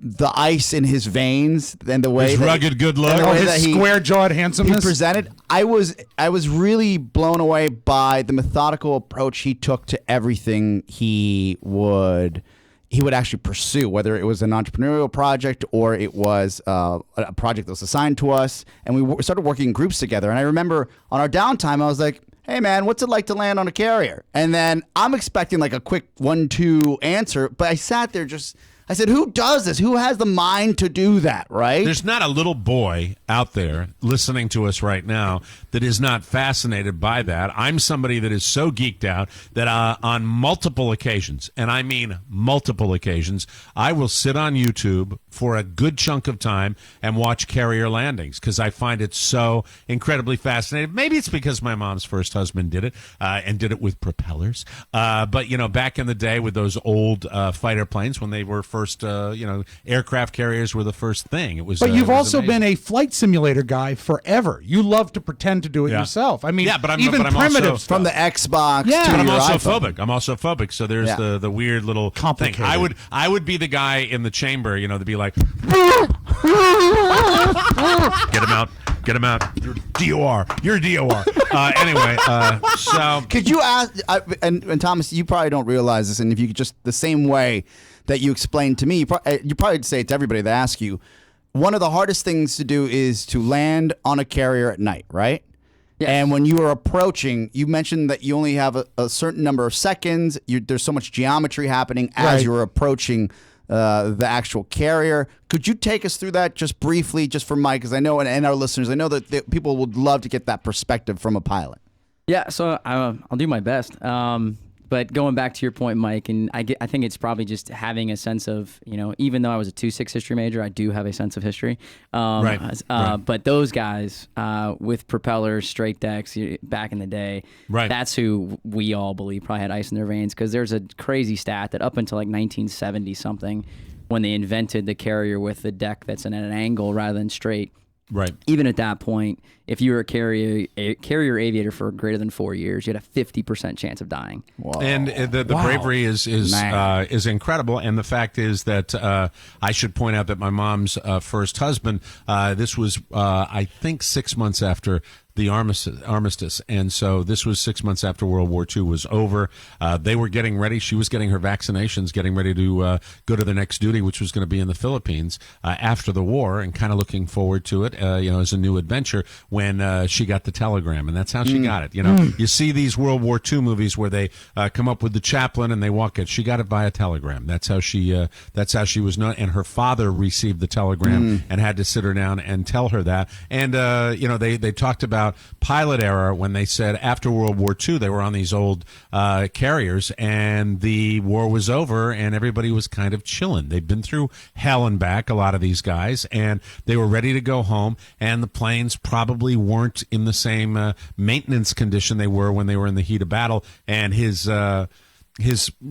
the ice in his veins and the way his rugged good look, his square-jawed handsomeness, he presented, I was really blown away by the methodical approach he took to everything he would actually pursue, whether it was an entrepreneurial project or it was a project that was assigned to us. And we started working in groups together. And I remember on our downtime, I was like, hey, man, what's it like to land on a carrier? And then I'm expecting like a quick 1-2 answer, but I sat there I said, who does this? Who has the mind to do that, right? There's not a little boy out there listening to us right now that is not fascinated by that. I'm somebody that is so geeked out that on multiple occasions, and I mean multiple occasions, I will sit on YouTube for a good chunk of time and watch carrier landings because I find it so incredibly fascinating. Maybe it's because my mom's first husband did it and did it with propellers. But, back in the day with those old fighter planes when they were first, aircraft carriers were the first thing. It was. But you've also amazing. been a flight simulator guy forever. You love to pretend to do it yourself. I mean, but I'm primitive also, stuff. From the Xbox to but I'm your also iPhone. phobic. I'm also phobic. So there's the weird little thing. I would be the guy in the chamber, to be like, get him out. You're DOR. Anyway, so could you ask? And Thomas, you probably don't realize this, and if you could just the same way that you explained to me, you probably say it to everybody that asks you. One of the hardest things to do is to land on a carrier at night, right? Yes. And when you are approaching, you mentioned that you only have a certain number of seconds. There's so much geometry happening as you're approaching the actual carrier. Could you take us through that just briefly, just for Mike, because I know, and our listeners, I know that people would love to get that perspective from a pilot. Yeah, so I'll do my best. But going back to your point, Mike, and I think it's probably just having a sense of, even though I was a 2.6 history major, I do have a sense of history. Right. But those guys with propellers, straight decks back in the day, that's who we all believe probably had ice in their veins, because there's a crazy stat that up until like 1970 something, when they invented the carrier with the deck that's in an angle rather than straight. Right. Even at that point, if you were a carrier aviator for greater than 4 years, you had a 50% chance of dying. Whoa. And the bravery is incredible. And the fact is that I should point out that my mom's first husband, this was, I think, 6 months after the armistice. And so this was 6 months after World War II was over. They were getting ready. She was getting her vaccinations, getting ready to go to the next duty, which was going to be in the Philippines after the war, and kind of looking forward to it, as a new adventure when she got the telegram. And that's how she got it. You see these World War II movies where they come up with the chaplain and they walk it. She got it via telegram. That's how she was known. And her father received the telegram and had to sit her down and tell her that. And, they talked about pilot error when they said after World War II they were on these old carriers and the war was over and everybody was kind of chilling. They'd been through hell and back, a lot of these guys, and they were ready to go home, and the planes probably weren't in the same maintenance condition they were when they were in the heat of battle. And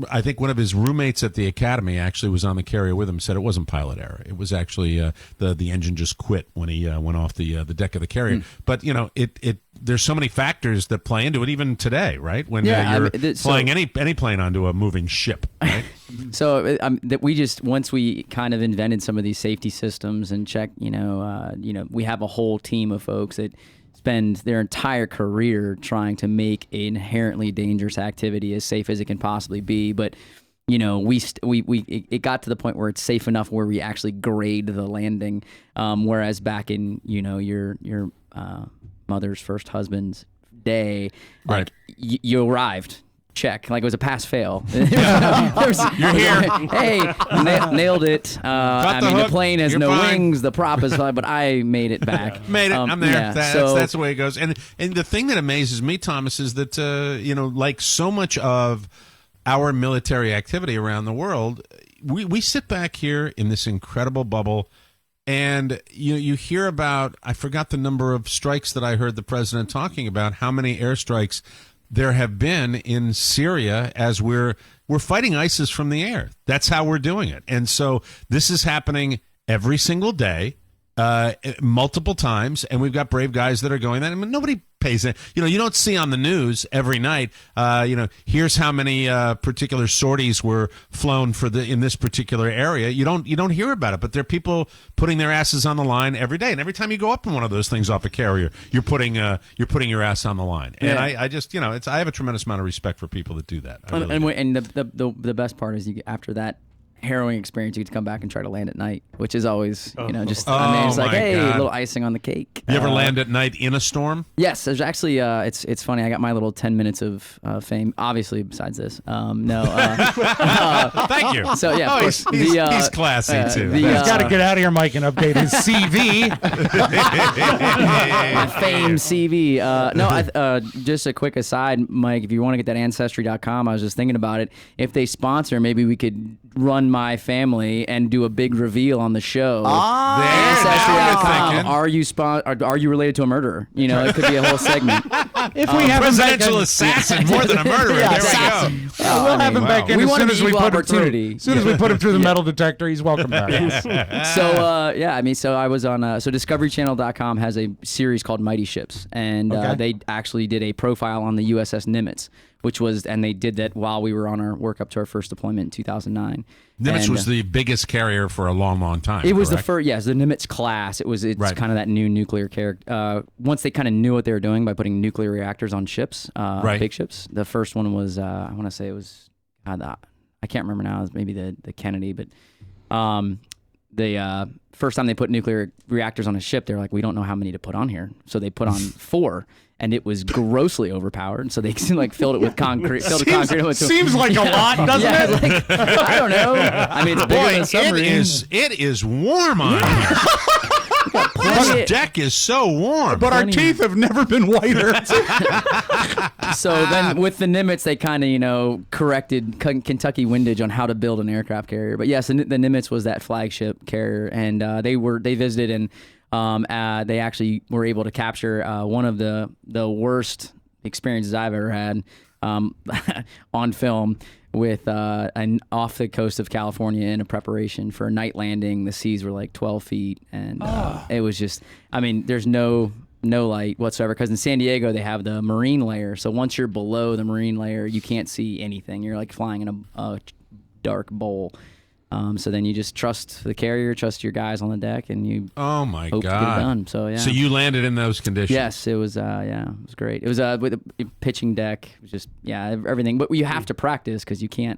I think one of his roommates at the academy actually was on the carrier with him, said it wasn't pilot error. It was actually the engine just quit when he went off the deck of the carrier. But there's so many factors that play into it even today, right? When you're flying any plane onto a moving ship, right? So that we just once we kind of invented some of these safety systems and check, we have a whole team of folks that spend their entire career trying to make an inherently dangerous activity as safe as it can possibly be. But it got to the point where it's safe enough where we actually grade the landing, whereas back in your mother's first husband's day, like you arrived. Check, like it was a pass fail. You're here. Hey, nailed it. The plane has no wings. The prop is fine, but I made it back. Made it. I'm there. Yeah, That's the way it goes. And the thing that amazes me, Thomas, is that like so much of our military activity around the world, we sit back here in this incredible bubble. And you hear about, I forgot the number of strikes that I heard the president talking about, how many airstrikes there have been in Syria as we're fighting ISIS from the air. That's how we're doing it. And so this is happening every single day, multiple times, and we've got brave guys that are going that. I mean, nobody pays it. You don't see on the news every night, here's how many particular sorties were flown in this particular area. You don't hear about it, but there are people putting their asses on the line every day. And every time you go up in one of those things off a carrier, you're putting your ass on the line. And I just, I have a tremendous amount of respect for people that do that. And the best part is after that harrowing experience, you get to come back and try to land at night, which is always, it's like, hey, a little icing on the cake. You ever land at night in a storm? Yes, there's actually, it's funny. I got my little 10 minutes of fame, obviously, besides this. Thank you. So, yeah, he's classy, too. He's got to get out of here, Mike, and update his CV. My fame CV. Just a quick aside, Mike, if you want to get that Ancestry.com, I was just thinking about it. If they sponsor, maybe we could run my family and do a big reveal on the show. Ancestry.com. Are you related to a murderer? It could be a whole segment. If we have presidential assassin more than a murderer. There we go. We'll have him back in as soon as we put him through. As soon as we put him through the metal detector, he's welcome back. So I was on. DiscoveryChannel.com has a series called Mighty Ships, and they actually did a profile on the USS Nimitz, and they did that while we were on our work up to our first deployment in 2009. Nimitz was the biggest carrier for a long, long time. It was the first, the Nimitz class. It's kind of that new nuclear character. Once they kind of knew what they were doing by putting nuclear reactors on ships, big ships. The first one was, I want to say it was, I can't remember now. It was maybe the Kennedy, but the first time they put nuclear reactors on a ship, they're like, we don't know how many to put on here, so they put on 4. And it was grossly overpowered, so they filled it with concrete. Seems like a lot, doesn't it? I don't know. I mean, it's bigger than a submarine. It is warm on here. This deck is so warm. But our teeth have never been whiter. So then with the Nimitz, they kind of, corrected Kentucky windage on how to build an aircraft carrier. But yes, the Nimitz was that flagship carrier, and they visited and they actually were able to capture one of the worst experiences I've ever had on film with off the coast of California in a preparation for a night landing. The seas were like 12 feet, and it was just, there's no light whatsoever, because in San Diego they have the marine layer. So once you're below the marine layer, you can't see anything. You're like flying in a dark bowl. So then you just trust the carrier, trust your guys on the deck, and you hope to get it done. So yeah. So you landed in those conditions. Yes, it was. It was great. It was with a pitching deck. It was just everything. But you have to practice, because you can't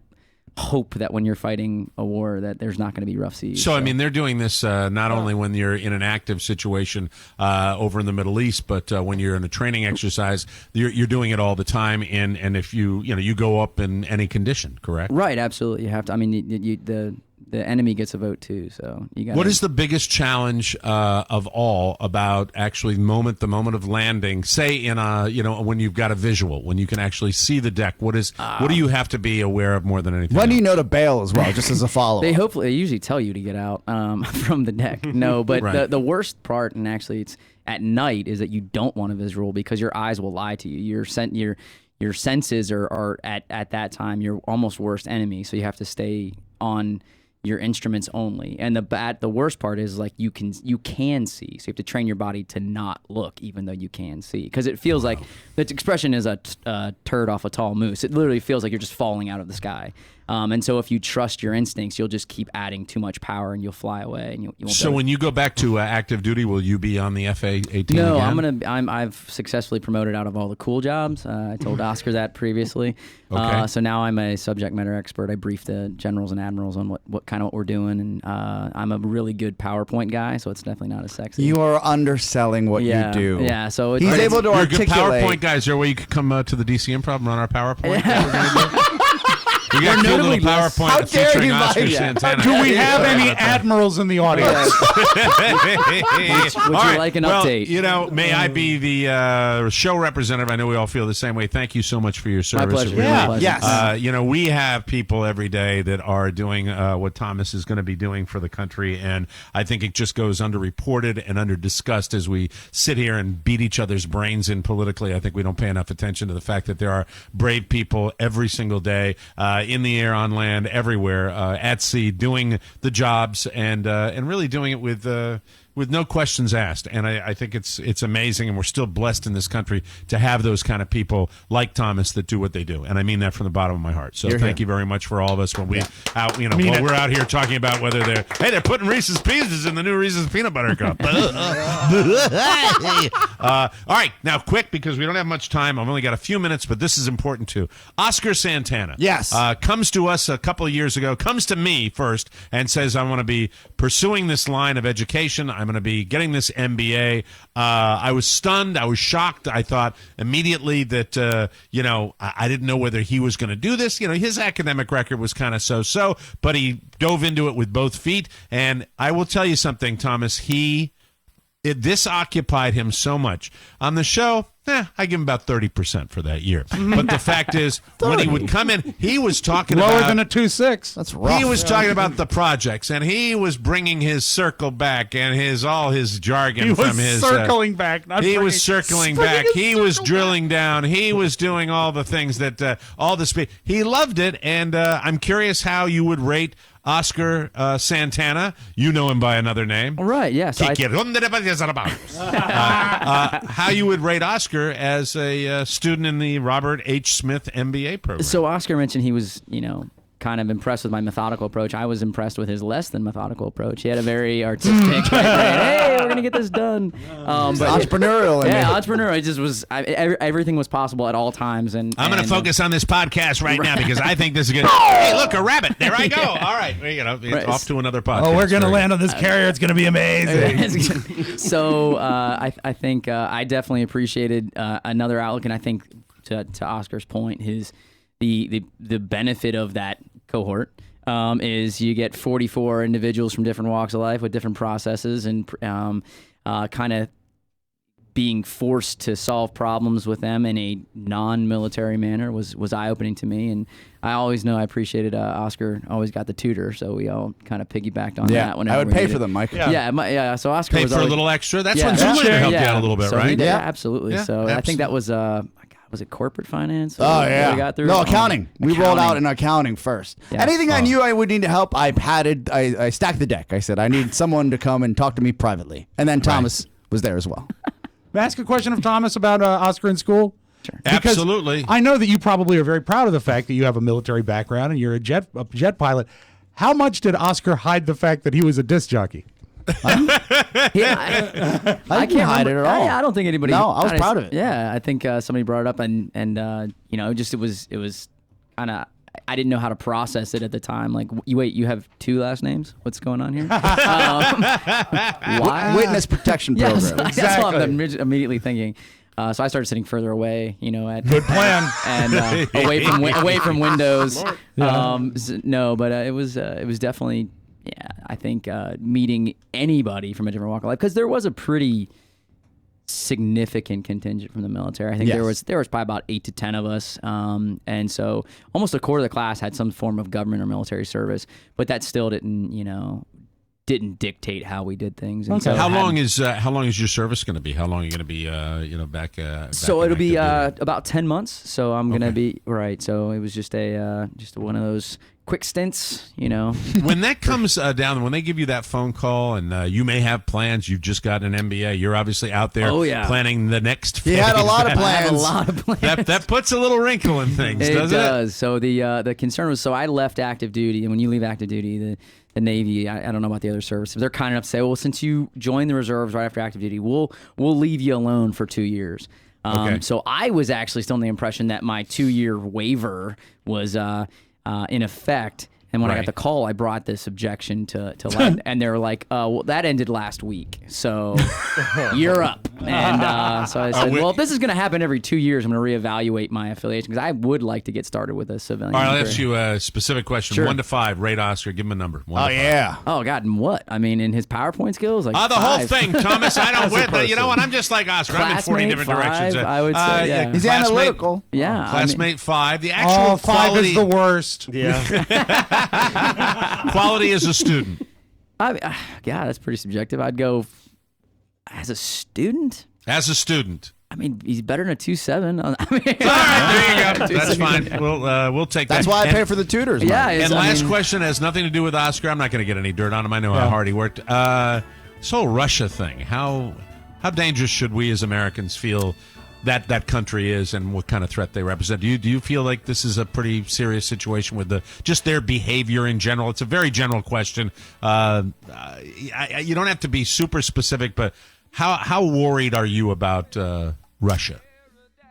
hope that when you're fighting a war that there's not going to be rough seas. So they're doing this not only when you're in an active situation over in the Middle East, but when you're in a training exercise, you're doing it all the time. And if you go up in any condition, correct? Right, absolutely. You have to. The enemy gets a vote too, so you got. What is the biggest challenge of all about actually the moment of landing? Say in when you've got a visual, when you can actually see the deck. What do you have to be aware of more than anything? When do you know to bail as well, just as a follow-up? They usually tell you to get out from the deck. No, but right. the worst part, and actually it's at night, is that you don't want a visual, because your eyes will lie to you. Your senses are at that time your almost worst enemy. So you have to stay on your instruments only. And the worst part is, like, you can see, so you have to train your body to not look even though you can see, because it feels like the expression is a turd off a tall moose. It literally feels like you're just falling out of the sky. And so if you trust your instincts, you'll just keep adding too much power and you'll fly away. And you won't. So when you go back to active duty, will you be on the FA-18 No, again? I've successfully promoted out of all the cool jobs. I told Oscar that previously. Okay. So now I'm a subject matter expert. I brief the generals and admirals on what kind of what we're doing, and I'm a really good PowerPoint guy. So it's definitely not as sexy. You are underselling what you do. Yeah. So he's able to You're a articulate. good PowerPoint guy. Is there a way you could come to the DC Improv and run our PowerPoint? We got a cute little PowerPoint featuring Oscar Santana. Do we have any admirals in the audience? Would you like an update? You know, may I be the show representative? I know we all feel the same way. Thank you so much for your service. My pleasure. Really, My Yes. you know, we have people every day that are doing what Thomas is going to be doing for the country, and I think it just goes underreported and under-discussed as we sit here and beat each other's brains in politically. I think we don't pay enough attention to the fact that there are brave people every single day in the air, on land, everywhere, at sea, doing the jobs and really doing it with no questions asked. And I think it's amazing, and we're still blessed in this country to have those kind of people like Thomas that do what they do. And I mean that from the bottom of my heart. So thank you very much for all of us when we while we're out here talking about whether they're putting Reese's Pieces in the new Reese's Peanut Butter Cup. All right, now quick, because we don't have much time. I've only got a few minutes, but this is important too. Oscar Santana. Yes. Comes to us a couple of years ago, comes to me first and says, I want to be pursuing this line of education. I'm going to be getting this MBA. I was stunned. I was shocked. I thought immediately that, I didn't know whether he was going to do this. You know, his academic record was kind of so-so, but he dove into it with both feet. And I will tell you something, Thomas, this occupied him so much. On the show, I give him about 30% for that year. But the fact is, when he would come in, he was talking Lower about... than a 2.6. That's rough. He was talking about the projects, and he was bringing his circle back and all his jargon He from was his... circling back. Not he bringing- was circling bringing back. his He was circle drilling down. He was doing all the things that... all the speed. He loved it, and I'm curious how you would rate Oscar Santana. You know him by another name. Right, yes. How you would rate Oscar as a student in the Robert H. Smith MBA program? So Oscar mentioned he was, kind of impressed with my methodical approach. I was impressed with his less than methodical approach. He had a very artistic, hey, we're going to get this done. But entrepreneurial. Entrepreneurial. It just was, everything was possible at all times. And I'm going to focus on this podcast right now because I think this is good. Hey, look, a rabbit. There I go. All right. It's off to another podcast. Oh, we're going to land on this carrier. It's going to be amazing. So I think I definitely appreciated another outlook. And I think to Oscar's point, the benefit of that cohort is you get 44 individuals from different walks of life with different processes and kind of being forced to solve problems with them in a non-military manner was eye-opening to me. And I always know I appreciated Oscar always got the tutor, so we all kind of piggybacked on that. Whenever I would pay for them, Mike. Yeah. So Oscar Paid was for always, a little extra. That's when Zoolander helped you out a little bit, so right? Yeah, absolutely. Yeah, So absolutely. I think that was was it corporate finance? Oh, yeah. We got through? No, accounting. We rolled out Accounting. in accounting first. Yeah. Anything I knew I would need help, I stacked the deck. I said, I need someone to come and talk to me privately. And then Thomas was there as well. May I ask a question of Thomas about Oscar in school? Sure. Because Absolutely. I know that you probably are very proud of the fact that you have a military background and you're a jet pilot. How much did Oscar hide the fact that he was a disc jockey? I can't hide it at all. I don't think anybody. No, I was proud of it. Yeah, I think somebody brought it up, and just it was kind of. I didn't know how to process it at the time. Like, you have two last names? What's going on here? Why? Witness protection program. Yes, that's what I'm immediately thinking. So I started sitting further away, at Good plan. and away from windows. No, but it was definitely. Yeah, I think meeting anybody from a different walk of life, because there was a pretty significant contingent from the military. I think there was probably about 8 to 10 of us, and so almost a quarter of the class had some form of government or military service. But that still didn't dictate how we did things. And so how long is your service going to be? How long are you going to be back? So it'll be about 10 months. So I'm going to be right. So it was just one of those quick stints, When that comes down, when they give you that phone call and you may have plans, you've just got an MBA, you're obviously out there planning the next phase. He had a lot of plans. I had a lot of plans. That puts a little wrinkle in things, doesn't it? It does. So the concern was, I left active duty, and when you leave active duty, the Navy, I don't know about the other services, they're kind enough to say, well, since you joined the reserves right after active duty, we'll leave you alone for 2 years. Okay. So I was actually still in the impression that my 2-year waiver was in effect. And when I got the call, I brought this objection to light, and they were like, well, that ended last week, so you're up. And so I said, well, if this is going to happen every 2 years, I'm going to reevaluate my affiliation, because I would like to get started with a civilian. All right, I'll ask you a specific question. Sure. 1 to 5, rate Oscar. Give him a number. 1 to 5. Oh, God, and what? I mean, in his PowerPoint skills? Like the 5. whole thing, Thomas. I don't you know what? I'm just like Oscar. I'm in 40 different 5, directions. I would say, yeah. He's analytical. Yeah. Classmate 5. The actual 5 quality. is the worst. Yeah. Quality as a student. Yeah, that's pretty subjective. I'd go as a student. As a student. I mean, he's better than a 2.7. All right, there you go. That's fine. We'll take that. That's why I pay for the tutors. Yeah. And last question has nothing to do with Oscar. I'm not going to get any dirt on him. I know how hard he worked. This whole Russia thing. How dangerous should we as Americans feel that country is, and what kind of threat they represent? Do you feel like this is a pretty serious situation with just their behavior in general? It's a very general question. You don't have to be super specific, but how worried are you about Russia?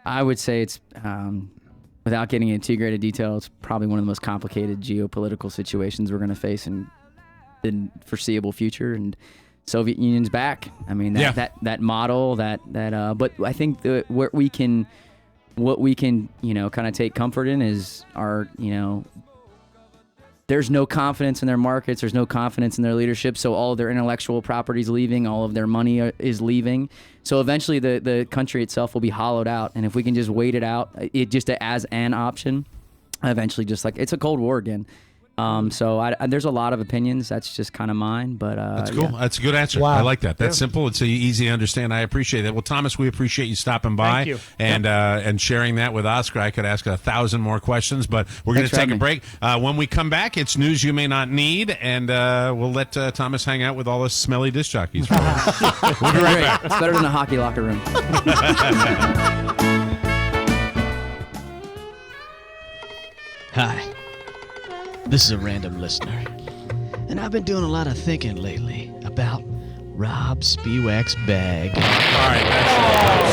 I would say it's, without getting into too great a detail, it's probably one of the most complicated geopolitical situations we're going to face in the foreseeable future. And Soviet Union's back. I mean, that model, but I think what we can, kind of take comfort in is our, there's no confidence in their markets. There's no confidence in their leadership. So all of their intellectual property is leaving. All of their money is leaving. So eventually the country itself will be hollowed out. And if we can just wait it out, it just as an option, eventually just like, it's a Cold War again. So there's a lot of opinions. That's just kind of mine, but that's cool. Yeah. That's a good answer. Wow. I like that. That's simple. It's easy to understand. I appreciate that. Well, Thomas, we appreciate you stopping by. Thank you. And sharing that with Oscar. I could ask 1,000 more questions, but we're going to take a break. When we come back, it's news you may not need, and we'll let Thomas hang out with all the smelly disc jockeys. We'll be right back. It's better than a hockey locker room. Hi. This is a random listener, and I've been doing a lot of thinking lately about Rob Spiewak's bag. All right,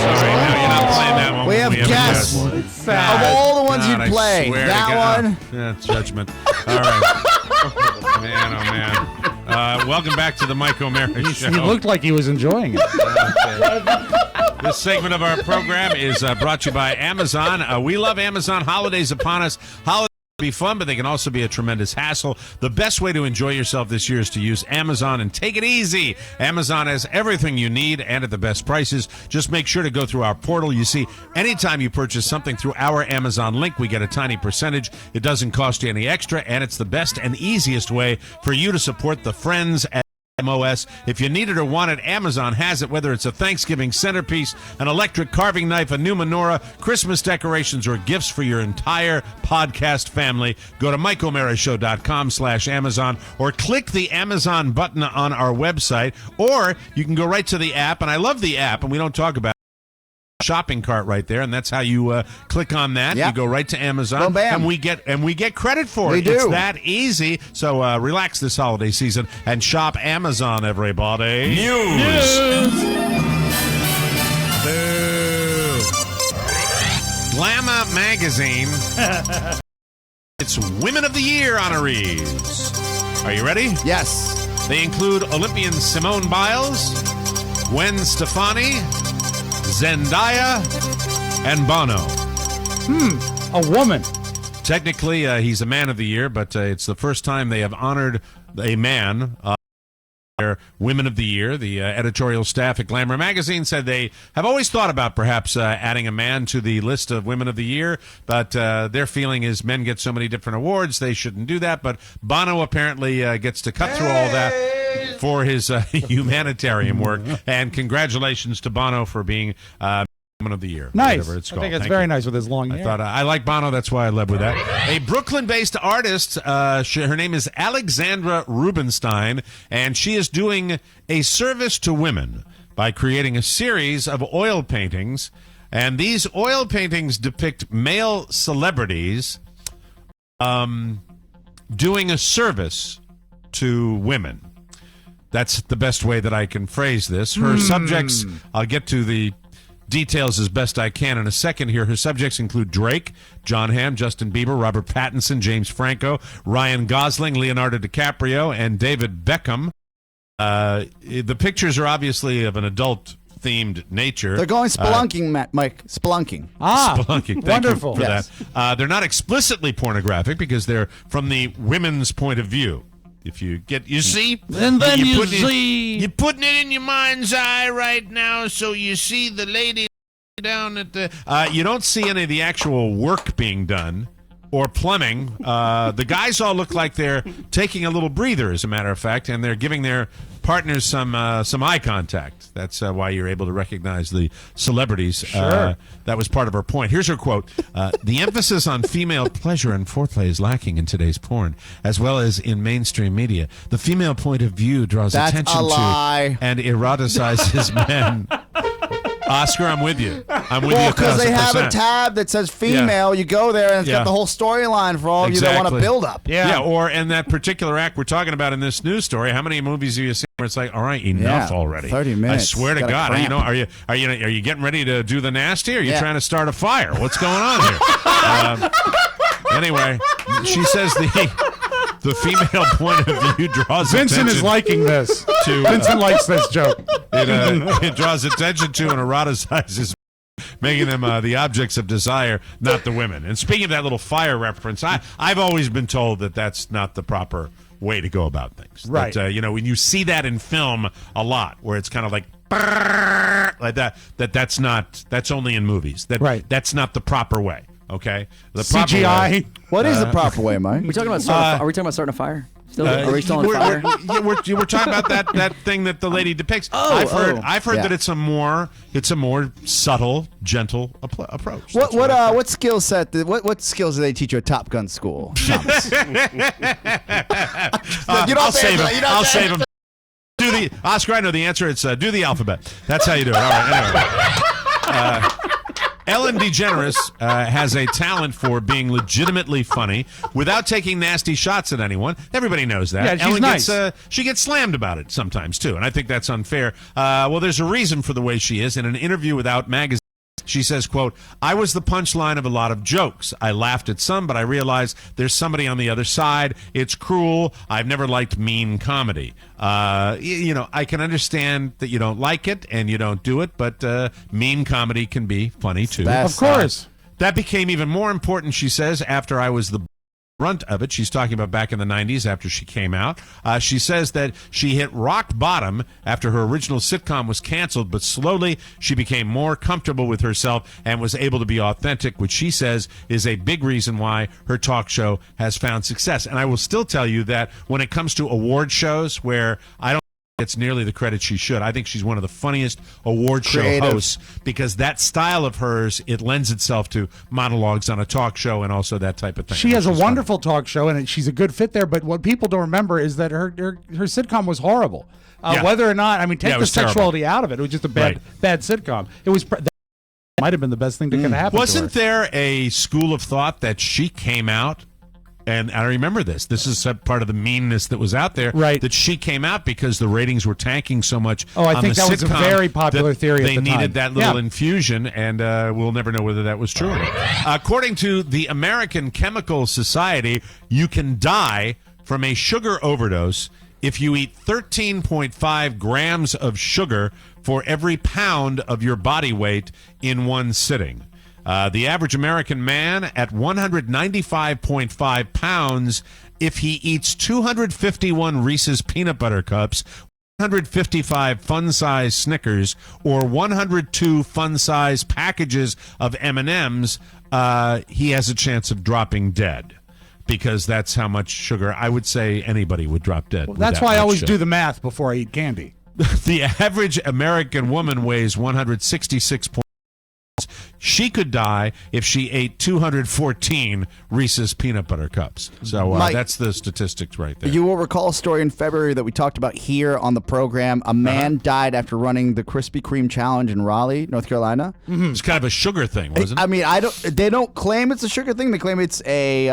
sorry, no, you're not playing that one. We have guests. Of all the ones you'd play, that one. Yeah, judgment. All right. Man, oh man. Welcome back to the Mike O'Mara Show. He looked like he was enjoying it. This segment of our program is brought to you by Amazon. We love Amazon. Holidays upon us. Holidays be fun, but they can also be a tremendous hassle. The best way to enjoy yourself this year is to use Amazon and take it easy. Amazon has everything you need and at the best prices. Just make sure to go through our portal. You see, anytime you purchase something through our Amazon link, we get a tiny percentage. It doesn't cost you any extra, and it's the best and easiest way for you to support the friends at Tmos. If you need it or want it, Amazon has it, whether it's a Thanksgiving centerpiece, an electric carving knife, a new menorah, Christmas decorations, or gifts for your entire podcast family. Go to MikeOMaraShow.com/Amazon or click the Amazon button on our website, or you can go right to the app, and I love the app, and we don't talk about shopping cart right there, and that's how you click on that. Yep. You go right to Amazon, Boom, bam. and we get credit for We it. do. It's that easy. So relax this holiday season and shop Amazon, everybody. News. Boo. Glamour magazine. It's Women of the Year honorees. Are you ready? Yes. They include Olympian Simone Biles, Gwen Stefani, Zendaya, and Bono. A woman. Technically, he's a Man of the Year, but it's the first time they have honored a man. Their Women of the Year. The editorial staff at Glamour Magazine said they have always thought about perhaps adding a man to the list of Women of the Year, but their feeling is men get so many different awards, they shouldn't do that. But Bono apparently gets to cut through all that for his humanitarian work. And congratulations to Bono for being Woman of the Year. Nice. Whatever it's I called. think it's Thank very you. nice with his long hair. I thought I like Bono. That's why I led with that. A Brooklyn-based artist. Her name is Alexandra Rubinstein, and she is doing a service to women by creating a series of oil paintings. And these oil paintings depict male celebrities doing a service to women. That's the best way that I can phrase this. Her subjects, I'll get to the details as best I can in a second here. Her subjects include Drake, John Hamm, Justin Bieber, Robert Pattinson, James Franco, Ryan Gosling, Leonardo DiCaprio, and David Beckham. The pictures are obviously of an adult-themed nature. They're going spelunking, Mike. Spelunking. Spelunking. Thank wonderful. you for that. They're not explicitly pornographic because they're from the women's point of view. If you see, and then you're putting it in your mind's eye right now, so you see the lady down at the. You don't see any of the actual work being done or plumbing. The guys all look like they're taking a little breather, as a matter of fact, and they're giving their partners some eye contact. That's why you're able to recognize the celebrities. Sure. That was part of her point. Here's her quote. The emphasis on female pleasure and foreplay is lacking in today's porn, as well as in mainstream media. The female point of view draws attention to and eroticizes men. Oscar, I'm with you. I'm with you. Because they have a tab that says female. You go there and it's got the whole storyline for all of you that want to build up. Or in that particular act we're talking about in this news story, how many movies have you seen where it's like, all right, enough already? 30 minutes. I swear to God. Are you getting ready to do the nasty, or are you trying to start a fire? What's going on here? Anyway, she says the female point of view draws Vincent attention. is liking this. Vincent likes this joke. It draws attention to and eroticizes, making them the objects of desire, not the women. And speaking of that little fire reference, I've always been told that that's not the proper way to go about things. Right. That, when you see that in film a lot, where it's kind of like that, that's only in movies. That's not the proper way. Okay, the CGI. Proper way, what is the proper way, Mike? Are we talking about starting a fire? Still, are we still on fire? We're talking about that thing that the lady depicts. I've heard that it's a more subtle, gentle approach. What skill set? What skills do they teach you at Top Gun school? I'll save them. Oscar, I know the answer. It's do the alphabet. That's how you do it. All right. Anyway. Ellen DeGeneres has a talent for being legitimately funny without taking nasty shots at anyone. Everybody knows that. Yeah, she's Ellen nice. She gets slammed about it sometimes, too, and I think that's unfair. Well, there's a reason for the way she is. In an interview with Out Magazine, she says, quote, "I was the punchline of a lot of jokes. I laughed at some, but I realized there's somebody on the other side. It's cruel. I've never liked mean comedy. I can understand that you don't like it and you don't do it, but mean comedy can be funny, too." Of course. That became even more important, she says, after I was the brunt of it. She's talking about back in the 90s after she came out. She says that she hit rock bottom after her original sitcom was canceled, but slowly she became more comfortable with herself and was able to be authentic, which she says is a big reason why her talk show has found success. And I will still tell you that when it comes to award shows where I don't it's nearly the credit she should. I think she's one of the funniest award show hosts because that style of hers, it lends itself to monologues on a talk show and also that type of thing. She has a wonderful talk show, and she's a good fit there. But what people don't remember is that her sitcom was horrible. Whether or not, take the sexuality out of it. It was just a bad sitcom. It was that might have been the best thing that could happen. Wasn't there a school of thought that she came out? And I remember this. This is part of the meanness that was out there. Right. That she came out because the ratings were tanking so much. Oh, I think that was a very popular theory at the time. They needed that little infusion, and we'll never know whether that was true or not. According to the American Chemical Society, you can die from a sugar overdose if you eat 13.5 grams of sugar for every pound of your body weight in one sitting. The average American man at 195.5 pounds, if he eats 251 Reese's peanut butter cups, 155 fun-size Snickers, or 102 fun-size packages of M&Ms, he has a chance of dropping dead. Because that's how much sugar, I would say anybody would drop dead. Well, that's why I always do the math before I eat candy. The average American woman weighs 166 She could die if she ate 214 Reese's peanut butter cups. So Mike, that's the statistics right there. You will recall a story in February that we talked about here on the program. A man died after running the Krispy Kreme challenge in Raleigh, North Carolina. It's kind of a sugar thing, wasn't it? I mean, they don't claim it's a sugar thing. They claim it's a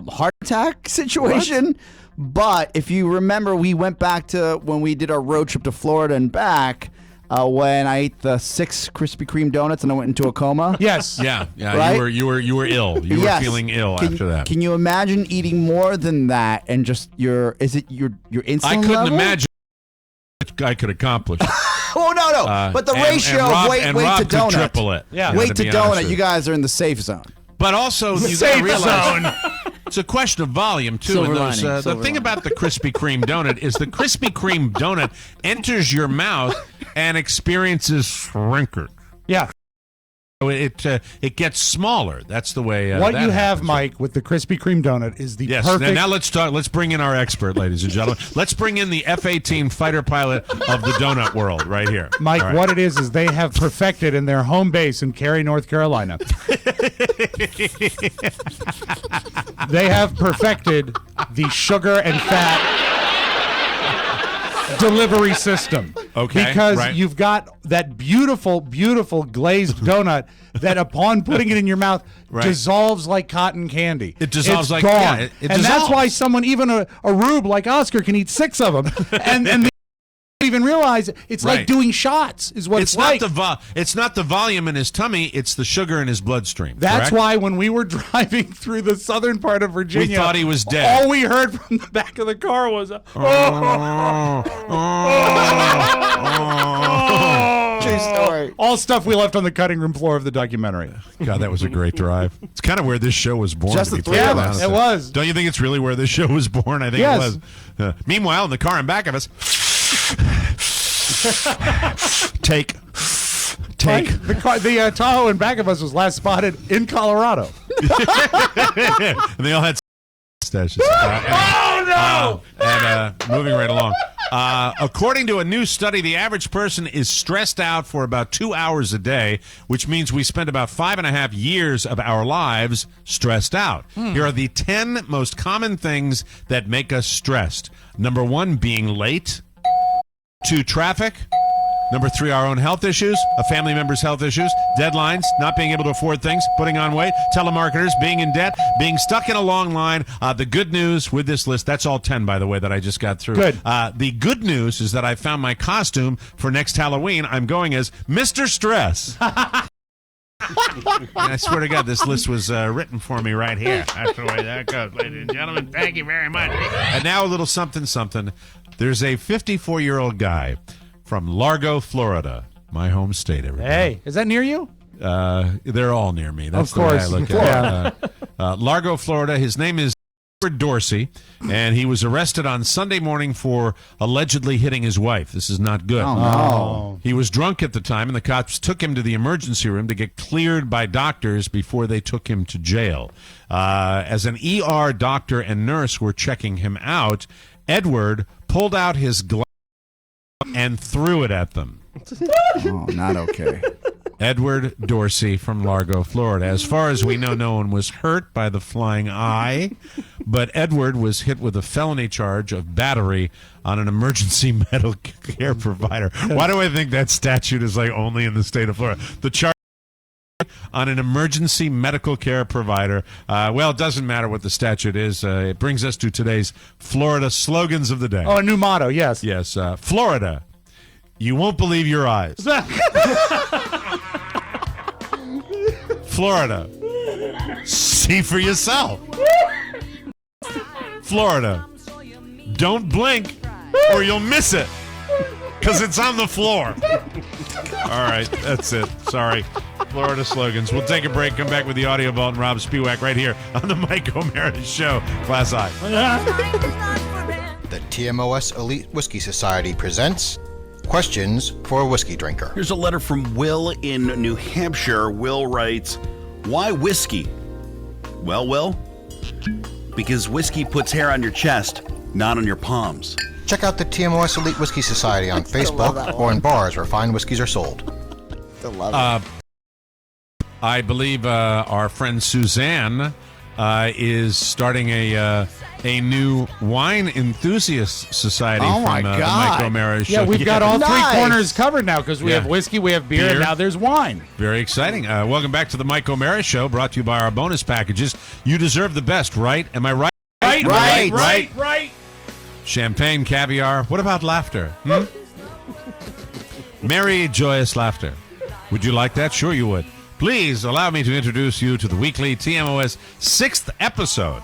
heart attack situation. What? But if you remember, we went back to when we did our road trip to Florida and back. When I ate the 6 Krispy Kreme donuts and I went into a coma. Yes. Yeah. Right? You were ill. You were feeling ill after that. Can you imagine eating more than that and just your insulin I couldn't level? imagine what I could accomplish. Oh no! But the ratio of weight to donut. Could triple it. Yeah. Weight to donut. You guys are in the safe zone. But also, you got to realize it's a question of volume too. Silver And lining, the thing about the Krispy Kreme donut is the Krispy Kreme donut enters your mouth and experiences shrinkage. Yeah. So it gets smaller. That's the way. What that you have, happens. Mike, with the Krispy Kreme donut is the Yes. perfect. Now let's talk. Let's bring in our expert, ladies and gentlemen. Let's bring in the F-18 fighter pilot of the donut world right here. Mike, All right. what it is they have perfected in their home base in Cary, North Carolina. They have perfected the sugar and fat delivery system. Okay, Because right. you've got that beautiful, beautiful glazed donut that upon putting it in your mouth Right. dissolves like cotton candy. It dissolves It's like- gone. yeah, it and that's dissolves. why someone, even a rube like Oscar, can eat 6 of them. And they don't even realize it's like Right. doing shots is what it's It's like. it's not the volume in his tummy. It's the sugar in his bloodstream. That's correct? why when we were driving through the southern part of Virginia, We thought he was dead. All we heard from the back of the car was, True story. all stuff we left on the cutting room floor of the documentary. God, that was a great drive. It's kind of where this show was born. Just to the be three perfectly of us. honest. It was. Don't you think it's really where this show was born? I think Yes. it was. Meanwhile, in the car in back of us, take. Mike, the Tahoe in back of us was last spotted in Colorado. And they all had stashes. And moving right along. According to a new study, the average person is stressed out for about 2 hours a day, which means we spend about 5.5 years of our lives stressed out. Here are the 10 most common things that make us stressed. Number 1, being late. 2, traffic. Number 3, our own health issues, a family member's health issues, deadlines, not being able to afford things, putting on weight, telemarketers, being in debt, being stuck in a long line. The good news with this list, that's all 10, by the way, that I just got through. Good. The good news is that I found my costume for next Halloween. I'm going as Mr. Stress. And I swear to God, this list was written for me right here. That's the way that goes, ladies and gentlemen. Thank you very much. And now a little something, something. There's a 54-year-old guy from Largo, Florida, my home state. Everybody. Hey, is that near you? They're all near me. That's Of course. the way I look at it. Largo, Florida. His name is Edward Dorsey, and he was arrested on Sunday morning for allegedly hitting his wife. This is not good. Oh, no. He was drunk at the time, and the cops took him to the emergency room to get cleared by doctors before they took him to jail. As an ER doctor and nurse were checking him out, Edward pulled out his glove and threw it at them. Oh, not okay. Edward Dorsey from Largo, Florida. As far as we know, no one was hurt by the flying eye, but Edward was hit with a felony charge of battery on an emergency medical care provider. Why do I think that statute is like only in the state of Florida? The charge on an emergency medical care provider. Well, it doesn't matter what the statute is. It brings us to today's Florida slogans of the day. Oh, a new motto, yes. Yes, Florida, you won't believe your eyes. Florida, see for yourself. Florida, don't blink or you'll miss it because it's on the floor. All right, that's it. Sorry. Florida slogans. We'll take a break, come back with the audio vault and Rob Spiewak right here on the Mike O'Meara Show. Class I. The TMOS Elite Whiskey Society presents Questions for a Whiskey Drinker. Here's a letter from Will in New Hampshire. Will writes, why whiskey? Well, Will, because whiskey puts hair on your chest, not on your palms. Check out the TMOS Elite Whiskey Society on Facebook or in bars where fine whiskeys are sold. Still love it. I believe our friend Suzanne is starting a new wine enthusiast society Oh, my from the God. Mike O'Mara show. Yeah, we've got all Nice. three corners covered now because we Yeah. have whiskey, we have beer, and now there's wine. Very exciting. Welcome back to the Mike O'Mara Show, brought to you by our bonus packages. You deserve the best, right? Am I right? Right. Champagne, caviar. What about laughter? Merry, joyous laughter. Would you like that? Sure you would. Please allow me to introduce you to the weekly TMOS 6th episode.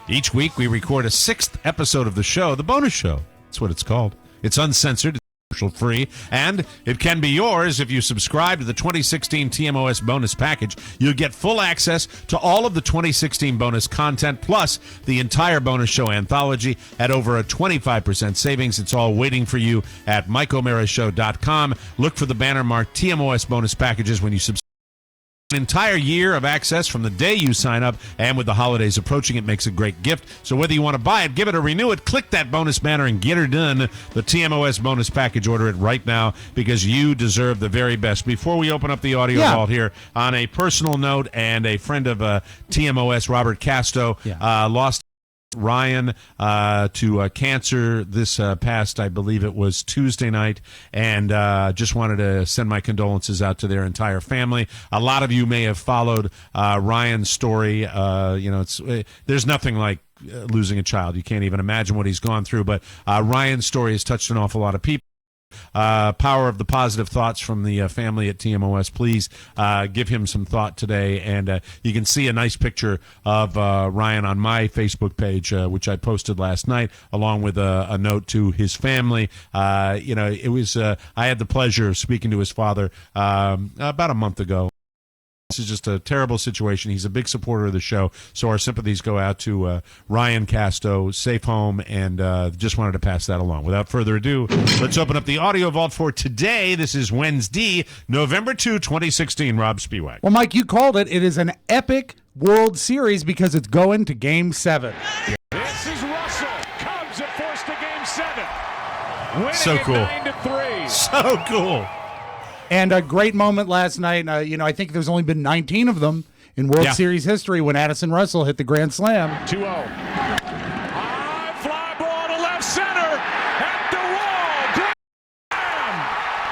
Each week we record a 6th episode of the show, the bonus show. That's what it's called. It's uncensored, it's commercial-free, and it can be yours if you subscribe to the 2016 TMOS bonus package. You'll get full access to all of the 2016 bonus content, plus the entire bonus show anthology at over a 25% savings. It's all waiting for you at MikeO'MaraShow.com. Look for the banner marked TMOS bonus packages when you subscribe. An entire year of access from the day you sign up, and with the holidays approaching, it makes a great gift. So whether you want to buy it, give it, or renew it, click that bonus banner and get her done. The TMOS bonus package, order it right now because you deserve the very best. Before we open up the audio vault here, on a personal note, and a friend of TMOS, Robert Casto, lost Ryan to cancer this past, I believe it was Tuesday night, and just wanted to send my condolences out to their entire family. A lot of you may have followed Ryan's story. There's nothing like losing a child. You can't even imagine what he's gone through, but Ryan's story has touched an awful lot of people. Power of the positive thoughts from the family at TMOS. Please give him some thought today, and you can see a nice picture of Ryan on my Facebook page, which I posted last night, along with a note to his family. It was I had the pleasure of speaking to his father about a month ago. This is just a terrible situation. He's a big supporter of the show, so our sympathies go out to Ryan Casto, safe home, and just wanted to pass that along. Without further ado, let's open up the audio vault for today. This is Wednesday, November 2, 2016. Rob Spiewak. Well, Mike, you called it. It is an epic World Series because it's going to Game 7. This is Russell. Cubs are forced to Game 7. Winning So cool. 9-3. So cool. And a great moment last night. I think there's only been 19 of them in World Series history when Addison Russell hit the grand slam. 2-0. High fly ball to left center. At the wall.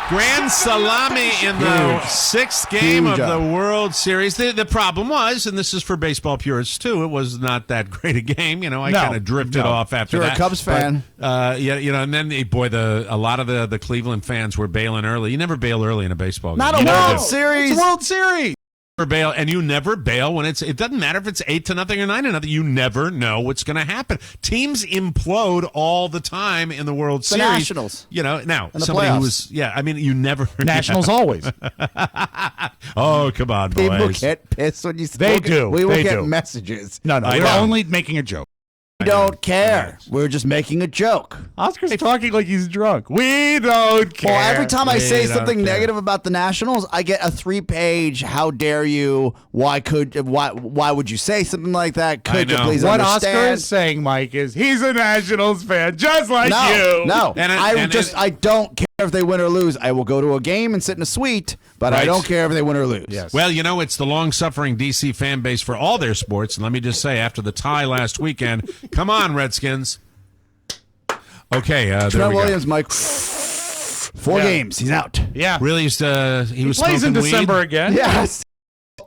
Grand salami in the sixth game of the World Series. The problem was, and this is for baseball purists too, it was not that great a game. I kind of drifted off after You're that. a Cubs fan. But, and then a lot of the Cleveland fans were bailing early. You never bail early in a baseball game. Not a World Series. It's a World Series. Bail, and you never bail when it doesn't matter if it's 8-0 or 9-0. You never know what's going to happen. Teams implode all the time in the World Series. Nationals. Now and the somebody playoffs. who was you never Nationals always. Oh, come on, boys. People get pissed when you say They do. We will They get do. messages. No, we're only making a joke. We don't care. We're just making a joke. Oscar's talking like he's drunk. We don't care. Well, every time I say don't something care. negative about the Nationals, I get a 3-page, how dare you, why would you say something like that? Could you please what understand? Oscar is saying, Mike, is he's a Nationals fan, just like you. No, I don't care if they win or lose. I will go to a game and sit in a suite, but I Right. don't care if they win or lose. Yes. Well, it's the long-suffering DC fan base for all their sports. And let me just say, after the tie last weekend, come on, Redskins. Okay, there Trent we go. Williams, Mike, 4 games. He's out. Yeah. Really, he was plays in smoking December weed? again. Yes.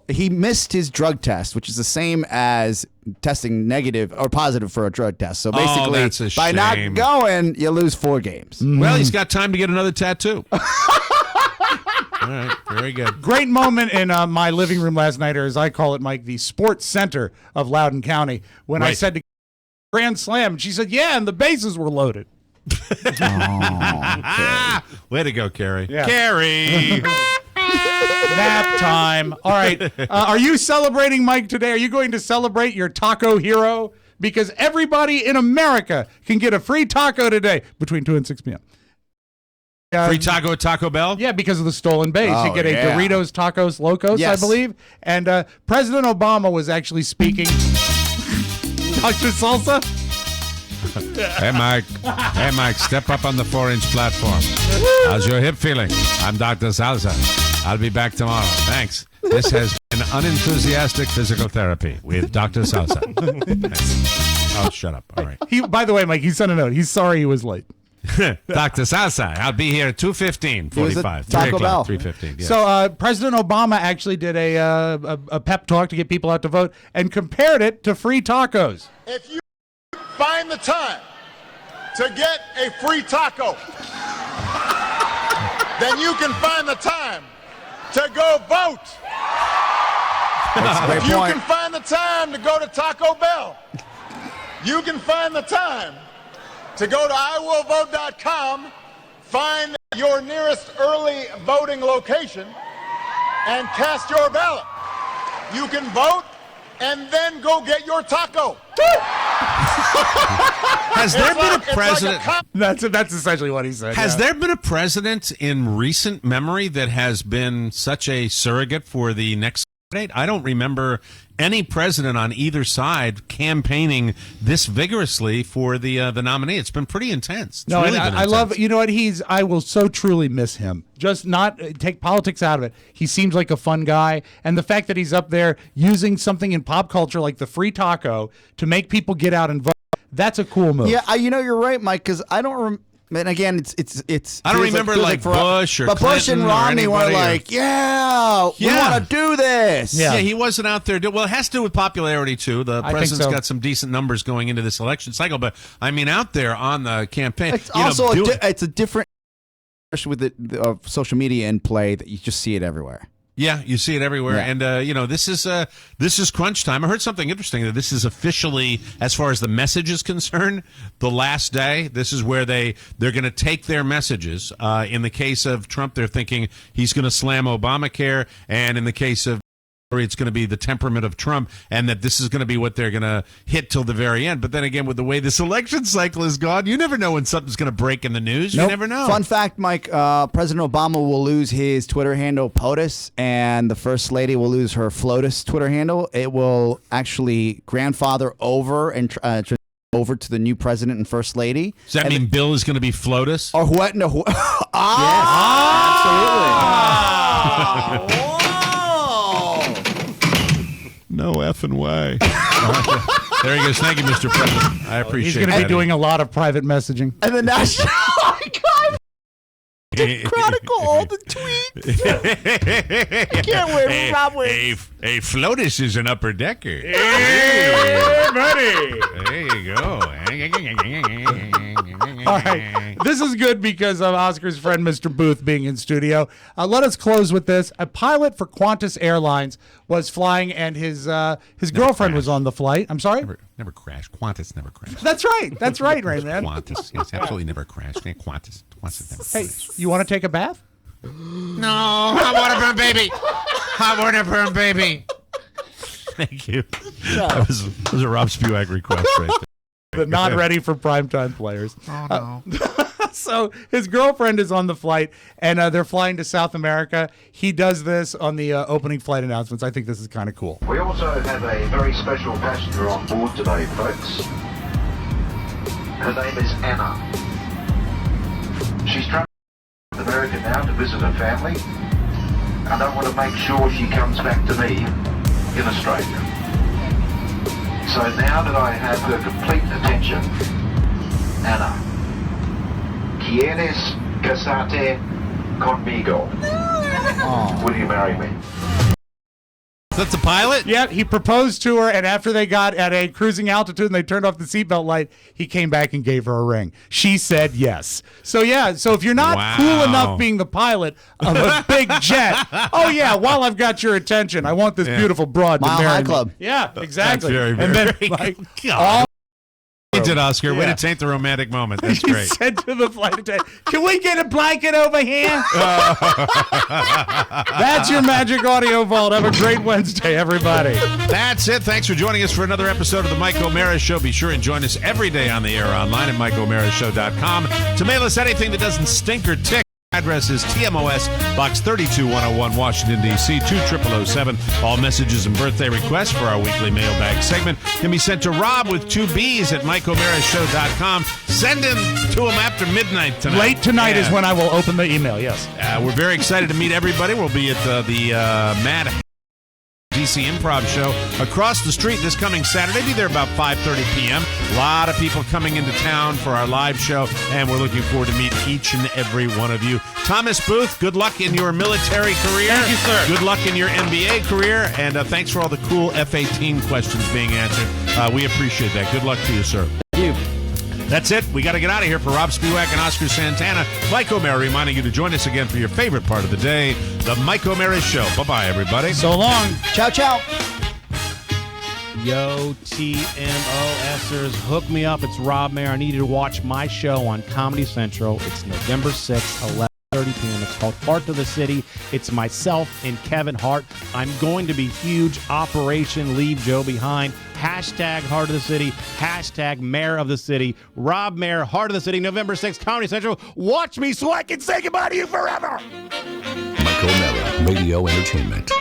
He missed his drug test, which is the same as testing negative or positive for a drug test. So basically, that's a by not shame. going, you lose 4 games. Well, he's got time to get another tattoo. All right, very good. Great moment in my living room last night, or as I call it, Mike, the sports center of Loudoun County, when I Right. said to Grand Slam, and she said, yeah, and the bases were loaded. Way to go, Carrie. Yeah. Carrie. Nap time. All right. Are you celebrating, Mike, today? Are you going to celebrate your taco hero? Because everybody in America can get a free taco today between 2 and 6 p.m. Free taco at Taco Bell? Yeah, because of the stolen base. You get a Doritos Tacos Locos, Yes. I believe. And President Obama was actually speaking. Dr. Salsa? Hey, Mike. Hey, Mike, step up on the 4-inch platform. How's your hip feeling? I'm Dr. Salsa. I'll be back tomorrow. Thanks. This has been unenthusiastic physical therapy with Dr. Salsa. Oh, shut up. All right. By the way, Mike, he sent a note. He's sorry he was late. Dr. Salsa, I'll be here at 2:15, 45, 3 Taco o'clock, Bell. 3:15. Yes. So President Obama actually did a pep talk to get people out to vote and compared it to free tacos. If you find the time to get a free taco, then you can find the time to go vote. That's a great If you point. can find the time to go to Taco Bell, you can find the time to go to iwillvote.com, find your nearest early voting location, and cast your ballot. You can vote and then go get your taco. Has there been a president? That's essentially what he said. Has there been a president in recent memory that has been such a surrogate for the next candidate? I don't remember any president on either side campaigning this vigorously for the nominee. It's been pretty intense. It's No, really and been I intense. love. You know what? I will so truly miss him. Just not take politics out of it. He seems like a fun guy, and the fact that he's up there using something in pop culture like the free taco to make people get out and vote. That's a cool move. Yeah, you're right, Mike. Because I don't. And again, it's. I don't feels remember feels like for- Bush or but Bush and Clinton or Romney were anybody or- like, yeah, we want to do this. Yeah, he wasn't out there. Well, it has to do with popularity, too. The I think president's so. got some decent numbers going into this election cycle. But, I mean, out there on the campaign. It's also it's a different, especially with the social media in play, that you just see it everywhere. Yeah, you see it everywhere, Yeah. and this is crunch time. I heard something interesting that this is officially, as far as the message is concerned, the last day. This is where they're going to take their messages. In the case of Trump, they're thinking he's going to slam Obamacare, and in the case of it's going to be the temperament of Trump, and that this is going to be what they're going to hit till the very end. But then again, with the way this election cycle is gone, you never know when something's going to break in the news. Nope. You never know. Fun fact, Mike, President Obama will lose his Twitter handle, POTUS, and the First Lady will lose her FLOTUS Twitter handle. It will actually grandfather over and over to the new president and First Lady. Does that mean Bill is going to be FLOTUS? Or what? No. Absolutely. No effing way. There he goes. Thank you, Mr. President. I appreciate He's going to be that. doing a lot of private messaging. And the national. Oh my God. To chronicle all the tweets. I can't wait. Rob wins. A FLOTUS is an upper decker. Hey, buddy. There you go. All right. This is good because of Oscar's friend, Mr. Booth, being in studio. Let us close with this. A pilot for Qantas Airlines was flying, and his girlfriend was on the flight. I'm sorry? Never crashed. Qantas never crashed. That's right. That's right, Rain Man. Qantas. Yes, absolutely never crashed. Qantas never Hey, crashed. you want to take a bath? No, I want to burn baby. I want to burn baby. Thank you. That was a Rob Spewak request right there. The not ready for primetime players. Oh, no. So his girlfriend is on the flight, and they're flying to South America. He does this on the opening flight announcements. I think this is kind of cool. We also have a very special passenger on board today, folks. Her name is Anna. She's traveling to America now to visit her family, and I want to make sure she comes back to me in Australia. So now that I have her complete attention, Anna, ¿quieres casarte conmigo? Will you marry me? That's a pilot? Yeah, he proposed to her, and after they got at a cruising altitude and they turned off the seatbelt light, he came back and gave her a ring. She said yes. So if you're not cool enough being the pilot of a big jet, oh yeah, while I've got your attention, I want this beautiful broad to Mile marry High me. Club. Yeah, exactly. That's very, and then very like God. You did, Oscar. Way Yeah. to taint the romantic moment. That's he great. said to the flight attendant, "Can we get a blanket over here?" That's your Magic Audio Vault. Have a great Wednesday, everybody. That's it. Thanks for joining us for another episode of the Mike O'Mara Show. Be sure and join us every day on the air online at MikeO'MaraShow.com. To mail us anything that doesn't stink or tick, address is TMOS, Box 32101, Washington, D.C., 20007. All messages and birthday requests for our weekly mailbag segment can be sent to Rob with 2 B's at MikeO'MaraShow.com. Send them to him after midnight tonight. Late tonight is when I will open the email, yes. We're very excited to meet everybody. We'll be at the Mad DC Improv show across the street this coming Saturday. Be there about 5:30 p.m. A lot of people coming into town for our live show, and we're looking forward to meet each and every one of you. Thomas Booth, good luck in your military career. Thank you, sir. Good luck in your NBA career, and thanks for all the cool F-18 questions being answered. We appreciate that. Good luck to you, sir. Thank you. That's it. We got to get out of here. For Rob Spiewak and Oscar Santana, Mike O'Mara reminding you to join us again for your favorite part of the day, the Mike O'Mara Show. Bye-bye, everybody. So long. Ciao, ciao. Yo, TMOSers, hook me up. It's Rob Mayer. I need you to watch my show on Comedy Central. It's November 6th, 11:30 p.m. It's called Heart of the City. It's myself and Kevin Hart. I'm going to be huge. Operation Leave Joe Behind. Hashtag Heart of the City. Hashtag Mayor of the City. Rob Mayer, Heart of the City, November 6th, Comedy Central. Watch me so I can say goodbye to you forever. Mike O'Mara, Radio Entertainment.